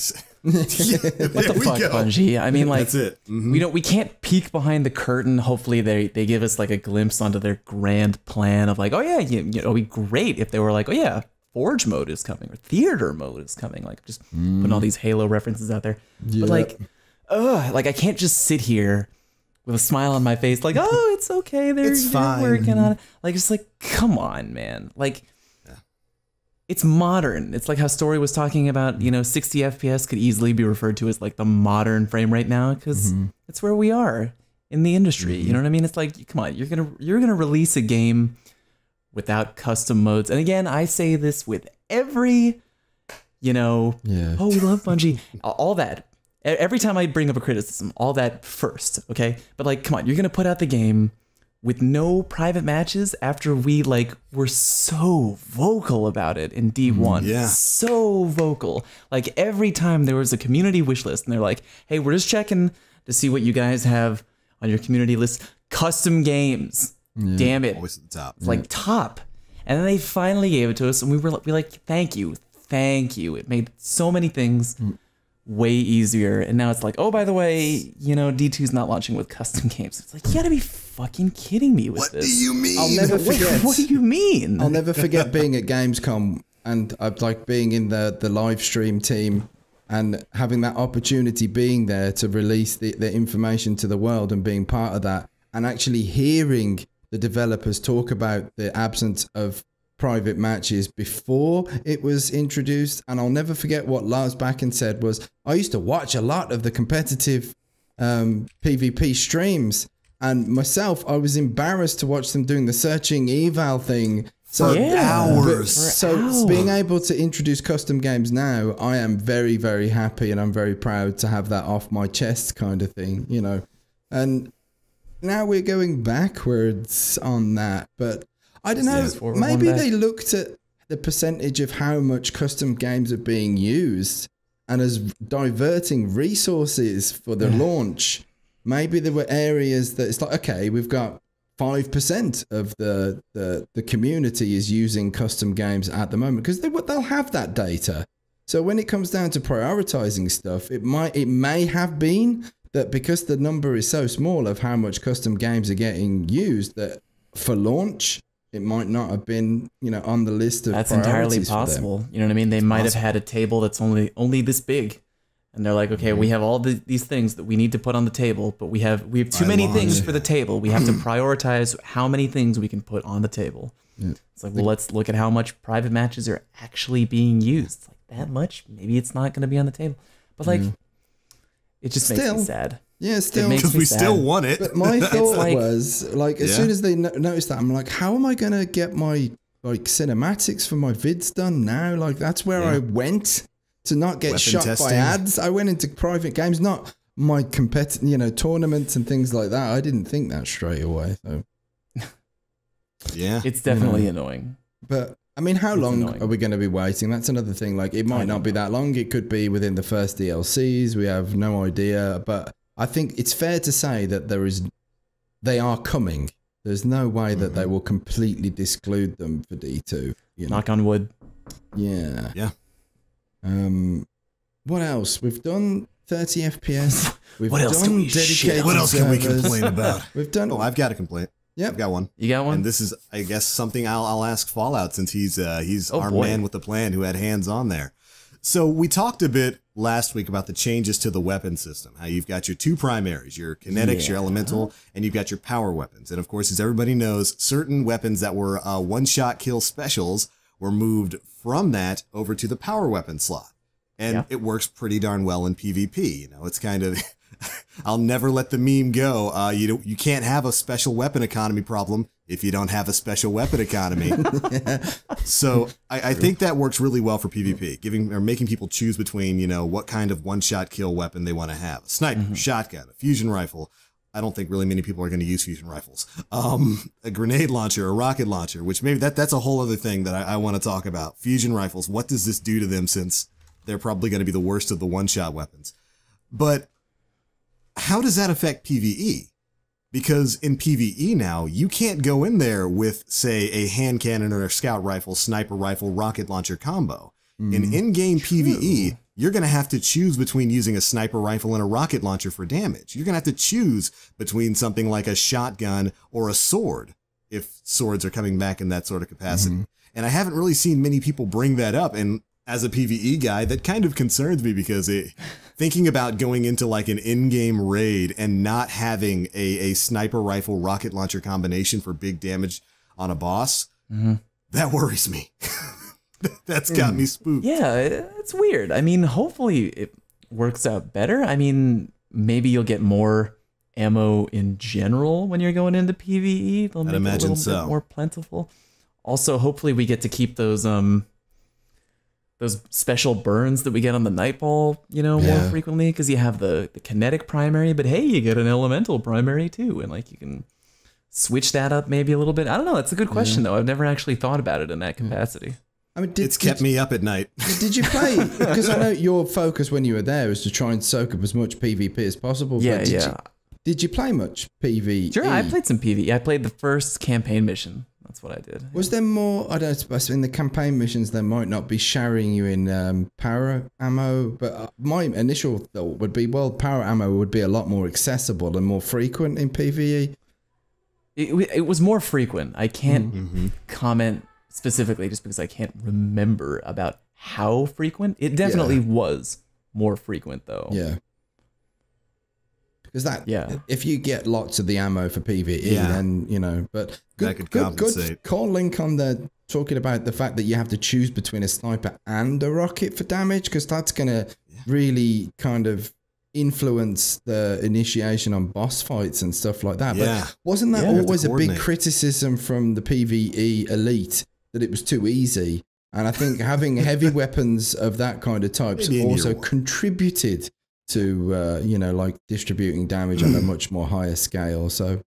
What the fuck, Bungie? I mean, like, that's it. Mm-hmm. We can't peek behind the curtain. Hopefully, they give us like a glimpse onto their grand plan of like, oh yeah, it'd be great if they were like, oh yeah, Forge mode is coming or Theater mode is coming. Like, just putting all these Halo references out there. But like, I can't just sit here with a smile on my face, like, oh, it's okay, they're working on it. Like, it's like, come on, man. Like, it's modern. It's like how Story was talking about, 60 FPS could easily be referred to as like the modern frame rate now, because it's where we are in the industry. You know what I mean? It's like, come on, you're gonna release a game without custom modes. And again, I say this with every, oh, we love Bungie, all that. Every time I bring up a criticism, all that first, okay? But like, come on, you're gonna put out the game with no private matches after we were so vocal about it in D1. Yeah. So vocal. Like every time there was a community wish list and they're like, hey, we're just checking to see what you guys have on your community list. Custom games. Yeah. Damn it. Always at the top. It's like top. And then they finally gave it to us and we were like, thank you. Thank you. It made so many things way easier. And now it's like, oh, by the way, D2's not launching with custom games. It's like, you gotta be fucking kidding me with this. What do you mean? I'll never forget. What do you mean? I'll never forget being at Gamescom and being in the live stream team and having that opportunity, being there to release the information to the world and being part of that, and actually hearing the developers talk about the absence of private matches before it was introduced. And I'll never forget what Lars Bakken said was, I used to watch a lot of the competitive PvP streams, and myself, I was embarrassed to watch them doing the searching eval thing. So hours. So being able to introduce custom games now, I am very, very happy, and I'm very proud to have that off my chest kind of thing, and now we're going backwards on that. But I don't know, maybe they looked at the percentage of how much custom games are being used and as diverting resources for the launch. Maybe there were areas that it's like, okay, we've got 5% of the community is using custom games at the moment, because they'll have that data. So when it comes down to prioritizing stuff, it may have been that because the number is so small of how much custom games are getting used, that for launch, it might not have been, on the list of That's priorities entirely possible. You know what I mean? They might have had a table that's only this big. And they're like, okay, we have all these things that we need to put on the table, but we have too many things for the table. We have to prioritize how many things we can put on the table. Yeah. It's like, well, let's look at how much private matches are actually being used. It's like, that much? Maybe it's not going to be on the table. But it just makes me sad. Yeah, still. Because we still want it. But my thought was, as soon as they noticed that, I'm like, how am I going to get my cinematics for my vids done now? Like, that's where I went to not get shot by ads. I went into private games, not my tournaments and things like that. I didn't think that straight away. So. Yeah. It's definitely annoying. But I mean, how long are we going to be waiting? That's another thing. Like, it might not be that long. It could be within the first DLCs. We have no idea. But I think it's fair to say that they are coming. There's no way that they will completely disclude them for D2. Knock on wood. Yeah. Yeah. What else? We've done 30 FPS. What else can we complain about? We've done. Oh, I've got a complaint. Yeah, I've got one. You got one? And this is, I guess, something I'll ask Fallout, since he's our man with the plan who had hands on there. So we talked a bit last week about the changes to the weapon system. How you've got your two primaries, your kinetics, your elemental, and you've got your power weapons. And of course, as everybody knows, certain weapons that were one-shot kill specials were moved from that over to the power weapon slot. And it works pretty darn well in PvP. It's kind of, I'll never let the meme go. You can't have a special weapon economy problem if you don't have a special weapon economy. So I think that works really well for PvP, making people choose between, what kind of one-shot kill weapon they want to have. A sniper, shotgun, a fusion rifle, I don't think really many people are going to use fusion rifles. A grenade launcher, a rocket launcher, which maybe that's a whole other thing that I want to talk about. Fusion rifles, what does this do to them, since they're probably going to be the worst of the one-shot weapons? But how does that affect PvE? Because in PvE now, you can't go in there with, say, a hand cannon or a scout rifle, sniper rifle, rocket launcher combo. In in-game PvE, you're going to have to choose between using a sniper rifle and a rocket launcher for damage. You're going to have to choose between something like a shotgun or a sword, if swords are coming back in that sort of capacity. And I haven't really seen many people bring that up. And as a PvE guy, that kind of concerns me, because thinking about going into like an in-game raid and not having a sniper rifle rocket launcher combination for big damage on a boss, that worries me. That's got me spooked. Yeah, it's weird. I mean, hopefully it works out better. I mean, maybe you'll get more ammo in general when you're going into PvE. They'll make it a little bit more plentiful. Also, hopefully we get to keep those special burns that we get on the Nightball, more frequently, because you have the kinetic primary, but hey, you get an elemental primary too, and like you can switch that up maybe a little bit. I don't know. That's a good question though. I've never actually thought about it in that capacity. I mean, it's kept me up at night. Did you play? Because I know your focus when you were there was to try and soak up as much PvP as possible. Yeah, Did you play much PvE? Sure, I played some PvE. I played the first campaign mission. That's what I did. Was there more? I don't suppose in the campaign missions there might not be showering you in power ammo, but my initial thought would be, well, power ammo would be a lot more accessible and more frequent in PvE. It was more frequent. I can't comment specifically just because I can't remember about how frequent. It definitely was more frequent though. Yeah. Because if you get lots of the ammo for PvE, then, but good call link on the talking about the fact that you have to choose between a sniper and a rocket for damage, because that's going to really kind of influence the initiation on boss fights and stuff like that. But wasn't that always a big criticism from the PvE elite, that it was too easy? And I think having heavy weapons of that kind of types also contributed to, like distributing damage on a much more higher scale. So,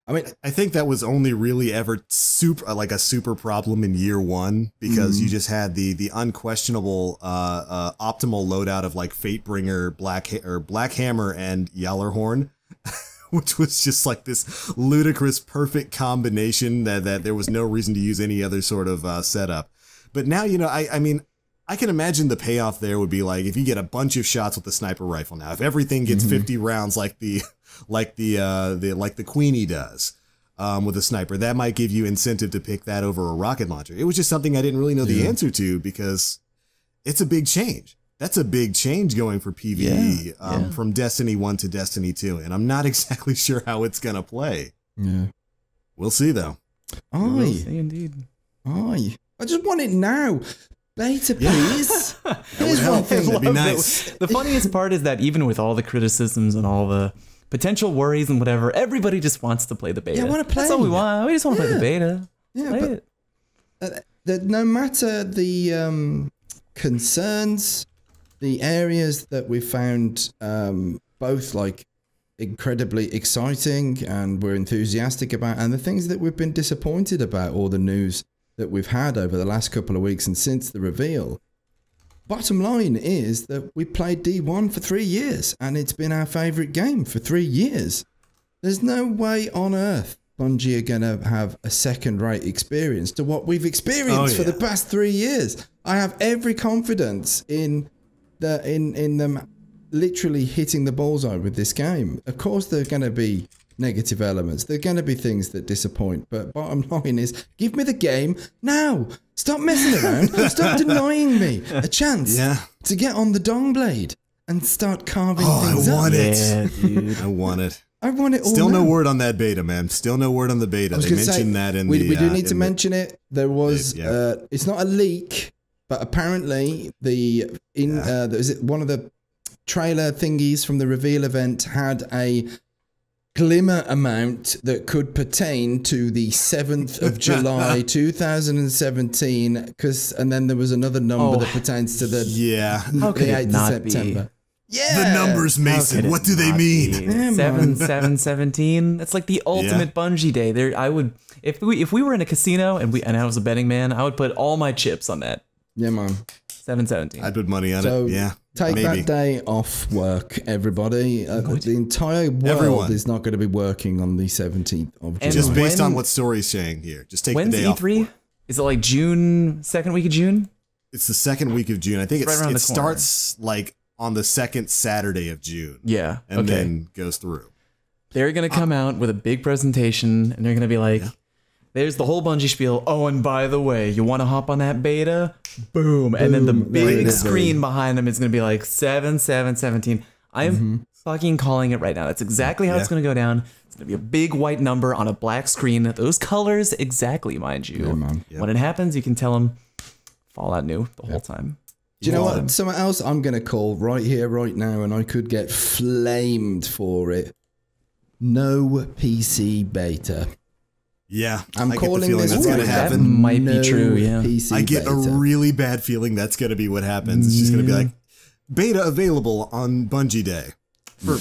I mean, I think that was only really ever a super problem in year one, because you just had the unquestionable optimal loadout of like Fatebringer, Black Hammer, and Yallarhorn, which was just like this ludicrous perfect combination that there was no reason to use any other sort of setup. But now, I mean, I can imagine the payoff there would be like if you get a bunch of shots with the sniper rifle. Now, if everything gets 50 rounds like the Queenie does with a sniper, that might give you incentive to pick that over a rocket launcher. It was just something I didn't really know the answer to, because it's a big change. That's a big change going for PvE from Destiny 1 to Destiny 2, and I'm not exactly sure how it's gonna play. Yeah, we'll see though. We'll see indeed. I just want it now. Beta, please. Here's one thing. That'd be nice. The funniest part is that even with all the criticisms and all the potential worries and whatever, everybody just wants to play the beta. Yeah, I want to play. That's all we want. We just want to play the beta. Yeah, but no matter the concerns, the areas that we found both like incredibly exciting and we're enthusiastic about, and the things that we've been disappointed about, or the news that we've had over the last couple of weeks and since the reveal. Bottom line is that we played D1 for 3 years, and it's been our favorite game for 3 years. There's no way on earth Bungie are going to have a second-rate experience to what we've experienced for the past 3 years. I have every confidence in them literally hitting the bullseye with this game. Of course, there are going to be negative elements. There are going to be things that disappoint, but bottom line is, give me the game now. Stop messing around. Stop denying me a chance to get on the dong blade and start carving things up. I want it. Yeah, dude. I want it. I want it all. Still no word on that beta, man. Still no word on the beta. They mentioned that in we do need to mention it. There was it's not a leak, but apparently one of the trailer thingies from the reveal event had a glimmer amount that could pertain to the 7th of July 2017, and then there was another number that pertains to the 8th of September. Yeah. The numbers, Mason. What do they mean? Yeah, 7/7/17. That's like the ultimate Bungie day. There, I would if we were in a casino and I was a betting man, I would put all my chips on that. Yeah, man. 7/17. I'd put money on So it. Yeah. take maybe. that day off work, everybody. The entire world Everyone. is not going to be working on the 17th of June. And Just based when- on what Story's saying here. Just take When's the day off. E3? Is it like June, second week of June? It's the second week of June. I think Right around it the corner. starts like on the second Saturday of June. Yeah. And then goes through. They're going to come out with a big presentation and they're going to be like, there's the whole Bungie spiel. Oh, and by the way, you want to hop on that beta? Boom. And then the big screen behind them is going to be like 7/7/17. I am fucking calling it right now. That's exactly how it's going to go down. It's going to be a big white number on a black screen. Those colors, exactly, mind you. Yeah, man. When it happens, you can tell them Fallout new the whole time. Do you know what? Something else I'm going to call right here, right now, and I could get flamed for it. No PC beta. Yeah. I'm I calling get the feeling this that's going to that happen. might be true, yeah. PC I get a beta. really bad feeling that's going to be what happens. It's just going to be like beta available on Bungie Day for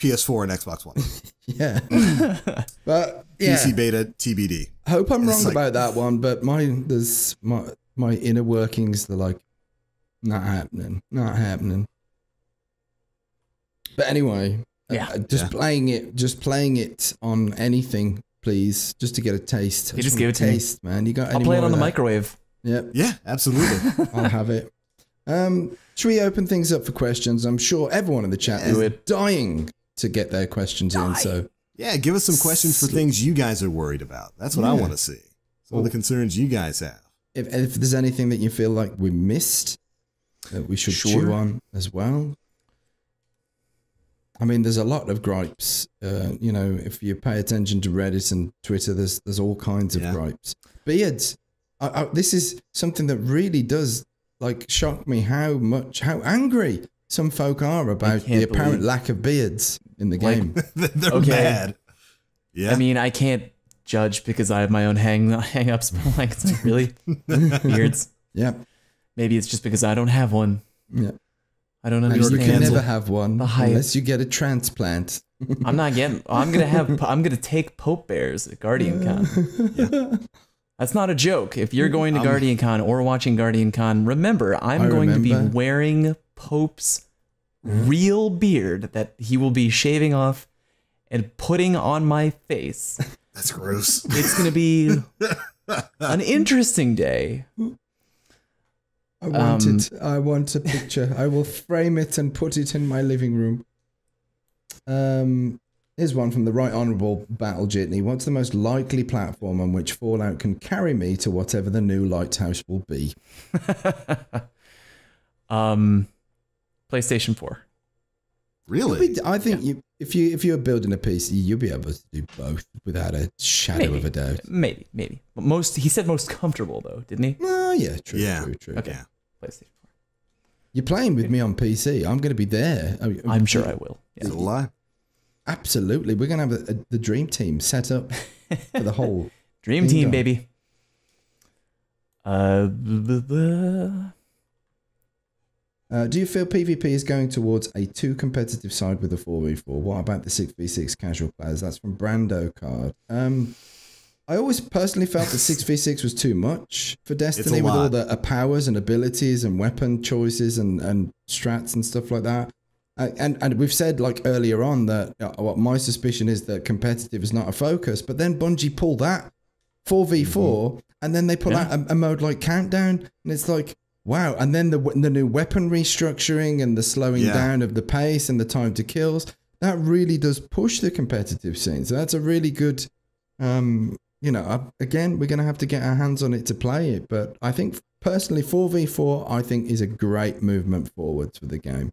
PS4 and Xbox One. Yeah. But yeah, PC beta TBD. hope I'm wrong like- about that one, but my inner workings, they're like, not happening. But anyway, just playing it on anything, please, just to get a taste. You just give it to me. Man. You got? I'll play it on the microwave. Yep. Yeah, absolutely. I'll have it. Should we open things up for questions? I'm sure everyone in the chat is dying to get their questions in. So Yeah, give us some questions for things you guys are worried about. That's what I want to see. Some of the concerns you guys have. if there's anything that you feel like we missed that we should chew on as well. I mean, there's a lot of gripes. You know, if you pay attention to Reddit and Twitter, there's all kinds of gripes. Beards. This is something that really does like shock me how angry some folk are about the apparent lack of beards in the game. They're mad. Yeah. I mean, I can't judge because I have my own hang-ups, but like, it's like, really? Beards? Yeah. Maybe it's just because I don't have one. Yeah. I don't And understand. you can never have one the hype. unless you get a transplant. I'm gonna take Pope Bears at Guardian Con. That's not a joke. If you're going to Guardian Con or watching Guardian Con, remember, I'm going to be wearing Pope's real beard that he will be shaving off and putting on my face. That's gross. It's going to be an interesting day. I want it. I want a picture. I will frame it and put it in my living room. Here's one from the Right Honourable Battle Jitney. What's the most likely platform on which Fallout can carry me to whatever the new lighthouse will be? PlayStation 4. Really? I think if you're building a PC, you'll be able to do both without a shadow of a doubt. Maybe. But he said most comfortable though, didn't he? Oh yeah, true. Okay. Yeah. PlayStation 4. You're playing with me on PC. I'm going to be there. I'm sure I will. Is it a lie? Absolutely. We're going to have the dream team set up for the whole Dream team, baby. Do you feel PvP is going towards a too competitive side with the 4v4? What about the 6v6 casual players? That's from Brando Card. I always personally felt that 6v6 was too much for Destiny with all the powers and abilities and weapon choices and strats and stuff like that. And we've said like earlier on that what my suspicion is that competitive is not a focus, but then Bungie pull that 4v4 and then they pull out a mode like Countdown and it's like, wow. And then the new weapon restructuring and the slowing down of the pace and the time to kills, that really does push the competitive scene. So that's a really good, you know, again, we're going to have to get our hands on it to play it. But I think personally 4v4, I think is a great movement forward for the game.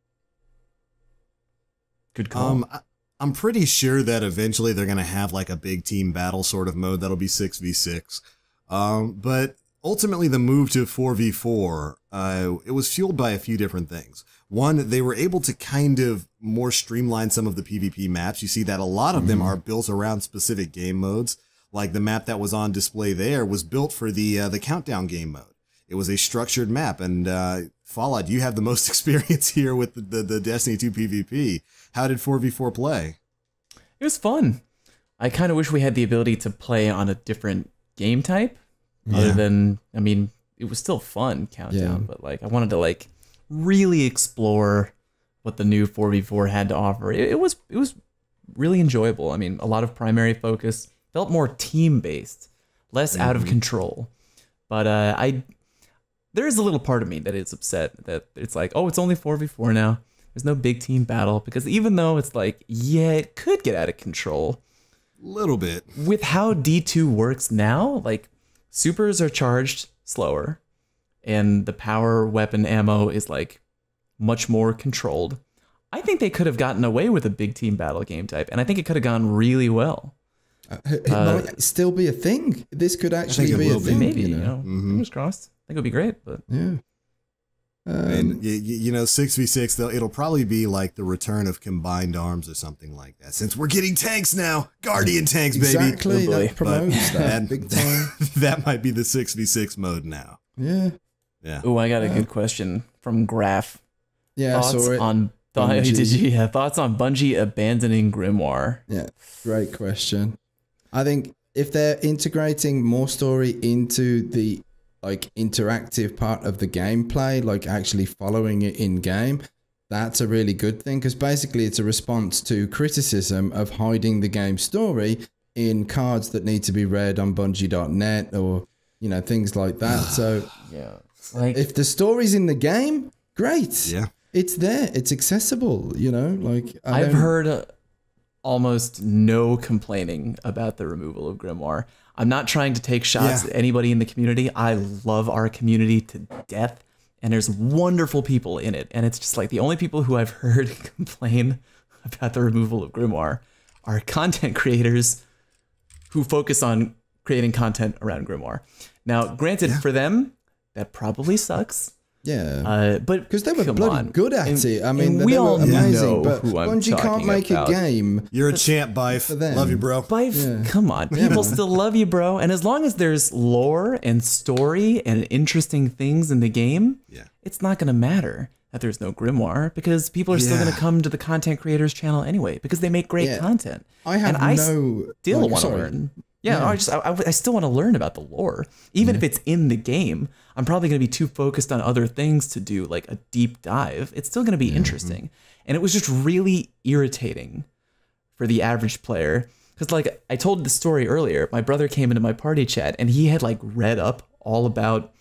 Good call. I'm pretty sure that eventually they're going to have like a big team battle sort of mode that'll be 6v6. But ultimately the move to 4v4, it was fueled by a few different things. One, they were able to kind of more streamline some of the PvP maps. You see that a lot of them are built around specific game modes. Like the map that was on display there was built for the Countdown game mode. It was a structured map, and Fallout, you have the most experience here with the Destiny 2 PvP. How did 4v4 play? It was fun. I kind of wish we had the ability to play on a different game type. Other than, I mean, it was still fun, Countdown, but like I wanted to like really explore what the new 4v4 had to offer. It was really enjoyable. I mean, a lot of primary focus, felt more team-based, less out of control. But there is a little part of me that is upset that it's like, oh, it's only 4v4 now. There's no big team battle, because even though it's like, yeah, it could get out of control. Little bit. With how D2 works now, like supers are charged slower and the power weapon ammo is like much more controlled. I think they could have gotten away with a big team battle game type, and I think it could have gone really well. It might still be a thing. This could actually be a thing. Maybe, you know, fingers crossed. I think it would be great, but yeah. And you know, 6v6, though, it'll probably be like the return of combined arms or something like that. Since we're getting tanks now, Guardian tanks, baby. Exactly, that promotes that big time. That might be the 6v6 mode now. Yeah. Yeah. Oh, I got a good question from Graph. Yeah, thoughts I saw it. on thoughts on Bungie abandoning Grimoire? Yeah, great question. I think if they're integrating more story into the like interactive part of the gameplay, like actually following it in game, that's a really good thing, because basically it's a response to criticism of hiding the game story in cards that need to be read on Bungie.net or, you know, things like that. So Yeah. Like, if the story's in the game, great. Yeah. It's there. It's accessible, you know, like I've heard almost no complaining about the removal of Grimoire. I'm not trying to take shots at anybody in the community. I love our community to death, and there's wonderful people in it. And it's just like the only people who I've heard complain about the removal of Grimoire are content creators who focus on creating content around Grimoire. Now, granted, for them, that probably sucks. Yeah, but because they were come bloody on. good at it. I mean, we they all were amazing. know But who I'm Bungie can't talking make about. a game. You're a champ, Bife. them. Love you, bro. Bife, come on. People still love you, bro. And as long as there's lore and story and interesting things in the game, it's not going to matter that there's no Grimoire, because people are still going to come to the content creators channel anyway, because they make great content. I have Still want to learn. Yeah, I still want to learn about the lore. Even if it's in the game, I'm probably going to be too focused on other things to do, like a deep dive. It's still going to be interesting. And it was just really irritating for the average player. Because like I told the story earlier, my brother came into my party chat and he had like read up all about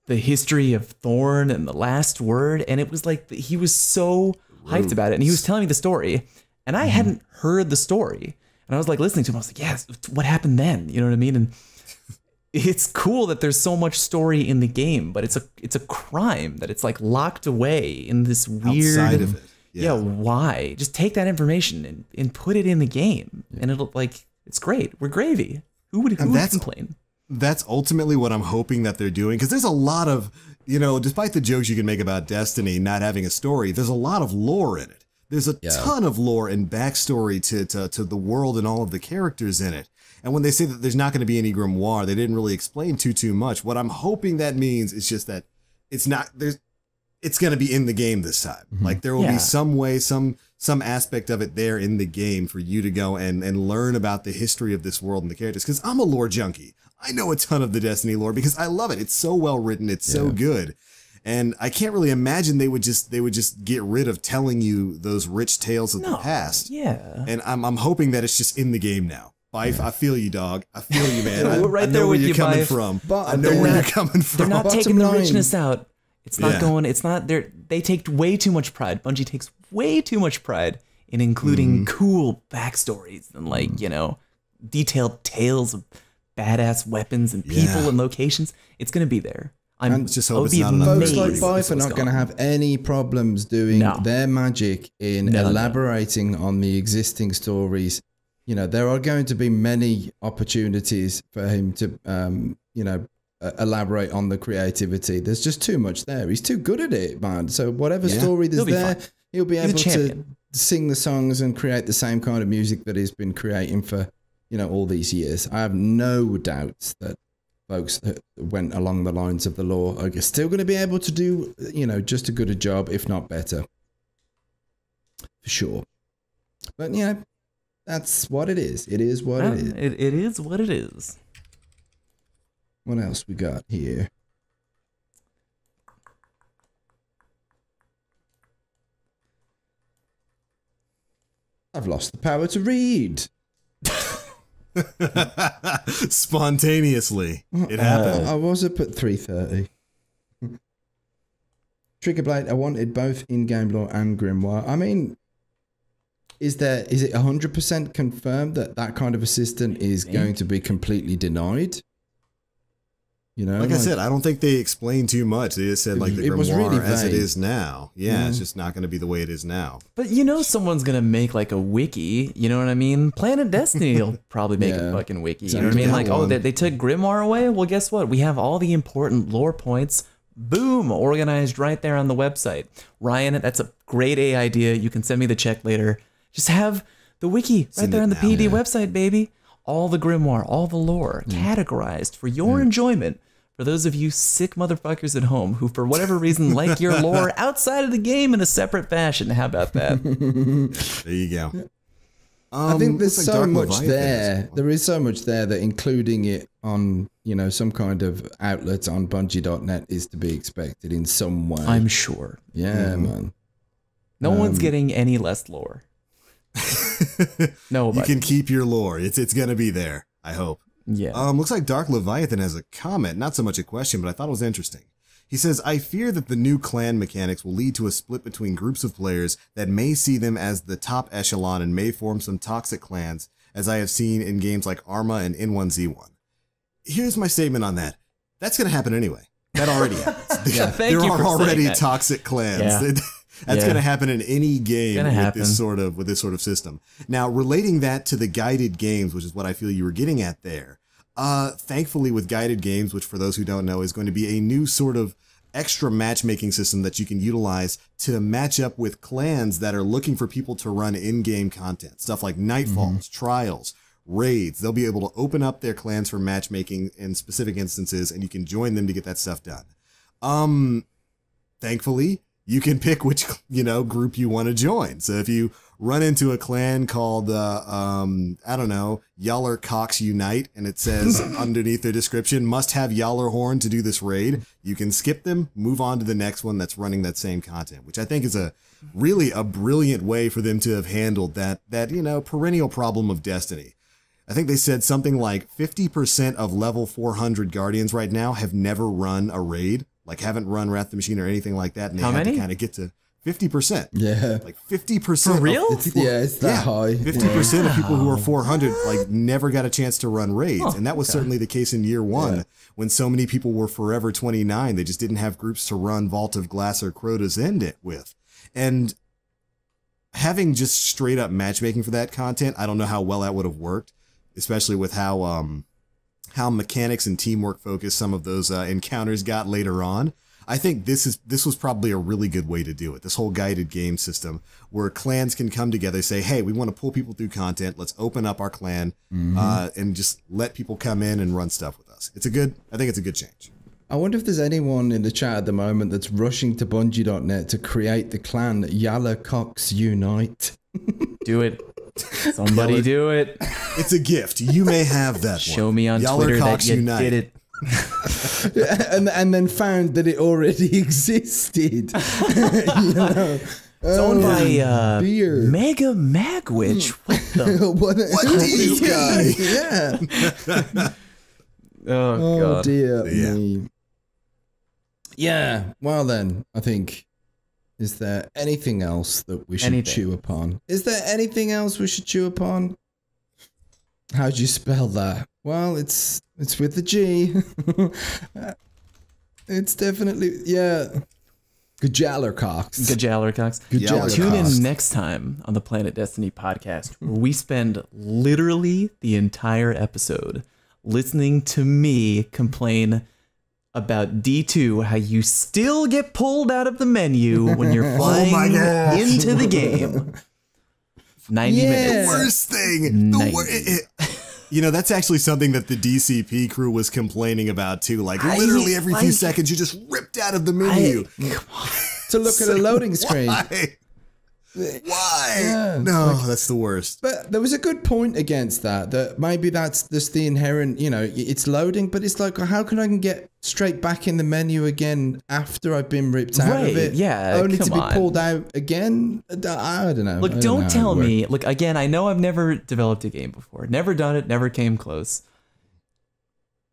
the history of Thorn and the last word. And it was like, he was so hyped about it. And he was telling me the story. And I hadn't heard the story. And I was like listening to him. I was like, yes, what happened then? You know what I mean? And it's cool that there's so much story in the game, but it's a crime that it's like locked away in this weird. Outside of it. Yeah, why? Just take that information and put it in the game, and it'll like it's great. We're gravy. Who would complain? That's ultimately what I'm hoping that they're doing, because there's a lot of, you know, despite the jokes you can make about Destiny not having a story, there's a lot of lore in it. There's a ton of lore and backstory to the world and all of the characters in it. And when they say that there's not going to be any Grimoire, they didn't really explain too much. What I'm hoping that means is just that it's going to be in the game this time. Like there will be some way, some aspect of it there in the game for you to go and learn about the history of this world and the characters. Because I'm a lore junkie. I know a ton of the Destiny lore because I love it. It's so well written. It's so good. And I can't really imagine they would just get rid of telling you those rich tales of the past. Yeah. And I'm hoping that it's just in the game now. Bife, I feel you, dog. I feel you, man. We're right I know there where with you're you, coming Bife. from. But I know where you're coming from. They're not Bottom taking the line. richness out. It's not going. It's not. They take way too much pride. Bungie takes way too much pride in including cool backstories and like you know detailed tales of badass weapons and people and locations. It's gonna be there. I'm just hope it's Folks like Bife are not going to gone. have any problems doing their magic in elaborating on the existing stories. You know, there are going to be many opportunities for him to, you know, elaborate on the creativity. There's just too much there. He's too good at it, man. So whatever story there's there, he'll be able to sing the songs and create the same kind of music that he's been creating for, you know, all these years. I have no doubts that folks that went along the lines of the lore are still going to be able to do, just as good a job, if not better. For sure. But, that's what it is. It is what it is. It is what it is. What else we got here? I've lost the power to read. Spontaneously. It happened. I was up at 3:30. Triggerblade, I wanted both in-game lore and Grimoire. I mean, is it 100% confirmed that kind of assistant is going to be completely denied? Like I said, I don't think they explained too much. They just said like the Grimoire really as it is now. Yeah, it's just not going to be the way it is now. But someone's going to make like a wiki. You know what I mean? Planet Destiny will probably make a fucking wiki. You know what I mean? Like, they took Grimoire away? Well, guess what? We have all the important lore points. Boom, organized right there on the website. Ryan, that's a great idea. You can send me the check later. Just have the wiki right there on the PD website, baby. All the Grimoire, all the lore, categorized for your enjoyment. For those of you sick motherfuckers at home who, for whatever reason, like your lore outside of the game in a separate fashion. How about that? There you go. I think there's so much there. There is so much there that including it on, some kind of outlet on Bungie.net is to be expected in some way. I'm sure. Yeah, man. No one's getting any less lore. No, you can keep your lore. It's going to be there, I hope. Yeah. Looks like Dark Leviathan has a comment, not so much a question, but I thought it was interesting. He says, I fear that the new clan mechanics will lead to a split between groups of players that may see them as the top echelon and may form some toxic clans, as I have seen in games like Arma and N1Z1. Here's my statement on that. That's going to happen anyway. That already happens. There are already toxic clans. Yeah. That's going to happen in any game with this sort of system. Now, relating that to the guided games, which is what I feel you were getting at there. Thankfully, with guided games, which for those who don't know is going to be a new sort of extra matchmaking system that you can utilize to match up with clans that are looking for people to run in-game content. Stuff like Nightfalls, Trials, Raids. They'll be able to open up their clans for matchmaking in specific instances, and you can join them to get that stuff done. Thankfully, you can pick which, group you want to join. So if you run into a clan called, Yaller Cox Unite, and it says underneath their description, must have Yaller Horn to do this raid, you can skip them, move on to the next one that's running that same content, which I think is really a brilliant way for them to have handled that perennial problem of Destiny. I think they said something like 50% of level 400 Guardians right now have never run a raid. Like haven't run Wrath the Machine or anything like that, and they had to kind of get to 50%. Yeah, like 50%. For real? It's that high. 50% of people who are 400 never got a chance to run raids, and that was certainly the case in year one when so many people were forever 29. They just didn't have groups to run Vault of Glass or Crota's End it with, and having just straight up matchmaking for that content, I don't know how well that would have worked, especially with how mechanics and teamwork focused some of those encounters got later on. I think this was probably a really good way to do it. This whole guided game system where clans can come together, say, hey, we want to pull people through content. Let's open up our clan and just let people come in and run stuff with us. I think it's a good change. I wonder if there's anyone in the chat at the moment that's rushing to Bungie.net to create the clan Yaller Cox Unite. Do it. Somebody do it. It's a gift. You may have that. Show me on Twitter that you did it. and then found that it already existed. It's owned by Mega Magwitch. What the? What these guys? Yeah. Oh God. Dear me. Yeah. Well then, I think. Is there anything else that we should chew upon? Is there anything else we should chew upon? How'd you spell that? Well, it's with the G. It's definitely, Gajallercox. Gajallercox. Tune in next time on the Planet Destiny podcast, where we spend literally the entire episode listening to me complain about D2, how you still get pulled out of the menu when you're flying into the game. 90 minutes. The worst thing. You know, that's actually something that the DCP crew was complaining about too. Like literally every few seconds, you just ripped out of the menu. To look at a loading screen. Why? Yeah, no, that's the worst. But there was a good point against that. That maybe that's just the inherent, you know, it's loading, but it's like, how can I get straight back in the menu again after I've been ripped out of it? Yeah, only to be pulled out again. I don't know. Look, don't tell me. Look, again, I know I've never developed a game before, never done it, never came close.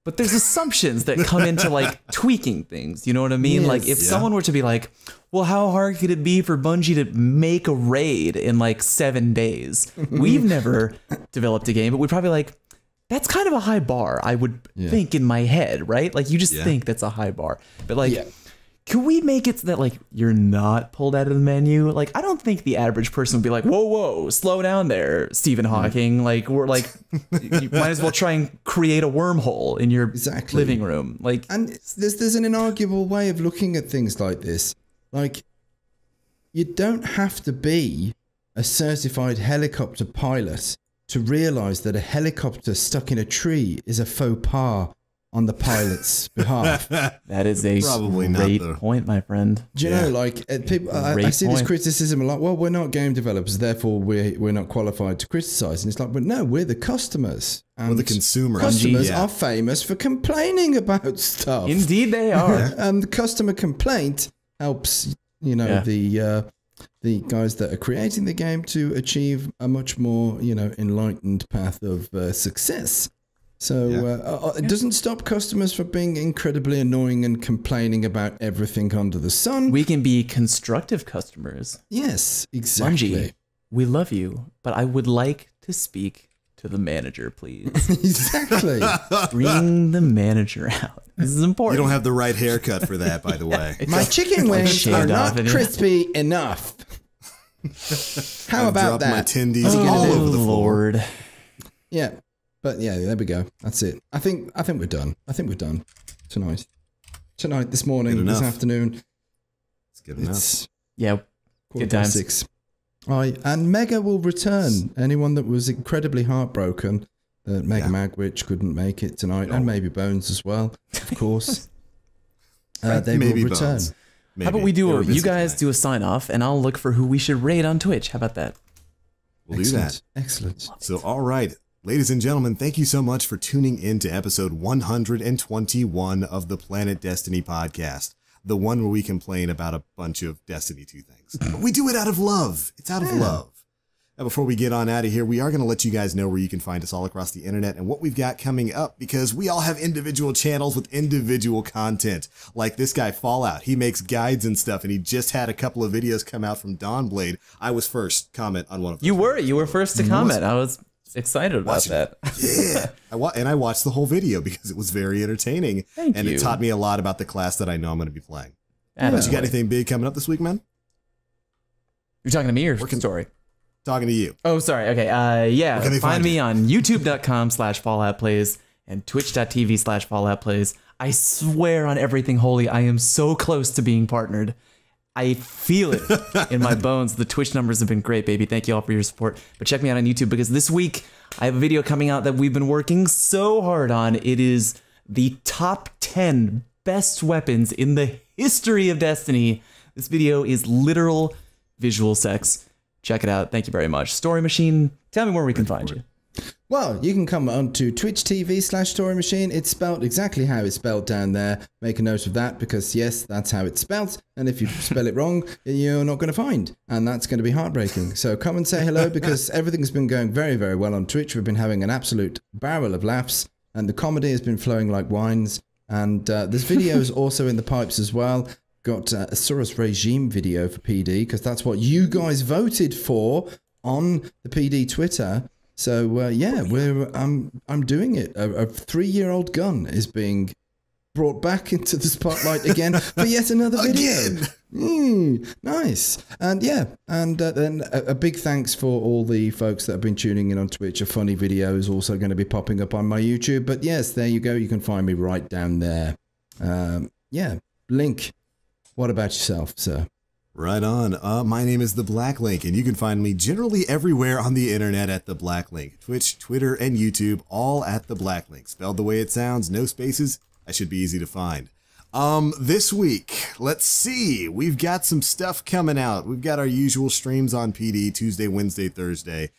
But there's assumptions that come into like tweaking things. You know what I mean? Yes. Like if someone were to be like, well, how hard could it be for Bungie to make a raid in like 7 days? We've never developed a game, but we'd probably like, that's kind of a high bar, I would think in my head, right? Like you just think that's a high bar. But like, can we make it so that like you're not pulled out of the menu? Like I don't think the average person would be like, whoa, slow down there, Stephen Hawking. Like we're like, you might as well try and create a wormhole in your living room. Like, and there's an inarguable way of looking at things like this. Like, you don't have to be a certified helicopter pilot to realize that a helicopter stuck in a tree is a faux pas on the pilot's behalf. That is a great point, my friend. Do you know, like, people, I see this criticism a lot. Well, we're not game developers, therefore we're not qualified to criticize. And it's like, but no, we're the customers. And we're the consumers. Customers are famous for complaining about stuff. Indeed they are. And the customer complaint helps, you know, the guys that are creating the game to achieve a much more, you know, enlightened path of success. So it doesn't stop customers from being incredibly annoying and complaining about everything under the sun. We can be constructive customers. Yes, exactly. Bungie, we love you, but I would like to speak to the manager, please. Exactly. Bring the manager out. This is important. You don't have the right haircut for that, by the way. My chicken wings are not crispy enough. How about that? My tendies all over the floor. Lord. Yeah. But yeah, there we go. That's it. I think we're done. I think we're done tonight. Tonight, this morning, this afternoon. It's good enough. Yeah. Good times. 6. And Mega will return. Anyone that was incredibly heartbroken that Mega Magwitch couldn't make it tonight, and maybe Bones as well, of course. They will return. How about we do you guys do a sign off, and I'll look for who we should raid on Twitch. How about that? We'll do that. Excellent. So, all right. Ladies and gentlemen, thank you so much for tuning in to episode 121 of the Planet Destiny podcast. The one where we complain about a bunch of Destiny 2 things. But we do it out of love. It's out of love. Now, before we get on out of here, we are going to let you guys know where you can find us all across the internet and what we've got coming up, because we all have individual channels with individual content. Like this guy, Fallout. He makes guides and stuff, and he just had a couple of videos come out from Dawnblade. I was first comment on one of them. You were first to comment. I was excited about that. Yeah. I watched the whole video because it was very entertaining. Thank you. It taught me a lot about the class that I know I'm going to be playing. You got anything big coming up this week, man? You're talking to me or story? Talking to you. Oh, sorry. Okay. Find me on youtube.com/falloutplays and twitch.tv/falloutplays. I swear on everything holy, I am so close to being partnered. I feel it in my bones. The Twitch numbers have been great, baby. Thank you all for your support. But check me out on YouTube, because this week I have a video coming out that we've been working so hard on. It is the top 10 best weapons in the history of Destiny. This video is literal visual sex. Check it out. Thank you very much. Story Machine, tell me where we can find you. Well, you can come on to Twitch TV/Story Machine. It's spelled exactly how it's spelled down there. Make a note of that, because yes, that's how it's spelled. And if you spell it wrong, you're not going to find. And that's going to be heartbreaking. So come and say hello, because everything's been going very, very well on Twitch. We've been having an absolute barrel of laughs, and the comedy has been flowing like wines. And this video is also in the pipes as well. Got a Saurus Regime video for PD, because that's what you guys voted for on the PD Twitter. So yeah, I'm doing it. A 3-year-old gun is being brought back into the spotlight again for yet another video. Nice. And yeah, and then a big thanks for all the folks that have been tuning in on Twitch. A funny video is also going to be popping up on my YouTube. But yes, there you go. You can find me right down there. Yeah, Link. What about yourself, sir? Right on. My name is The Black Link, and you can find me generally everywhere on the internet at The Black Link. Twitch, Twitter, and YouTube, all at The Black Link. Spelled the way it sounds, no spaces. That should be easy to find. This week, let's see. We've got some stuff coming out. We've got our usual streams on PD, Tuesday, Wednesday, Thursday.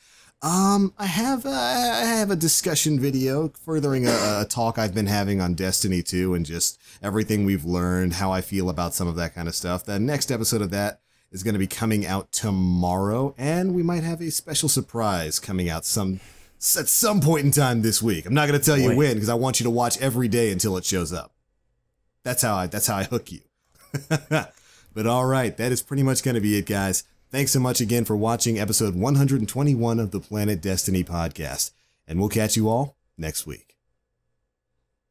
I have a discussion video furthering a talk I've been having on Destiny 2 and just everything we've learned, how I feel about some of that kind of stuff. The next episode of that is going to be coming out tomorrow, and we might have a special surprise coming out at some point in time this week. I'm not going to tell you when because I want you to watch every day until it shows up. That's how I hook you. But all right, that is pretty much going to be it, guys. Thanks so much again for watching episode 121 of the Planet Destiny podcast, and we'll catch you all next week.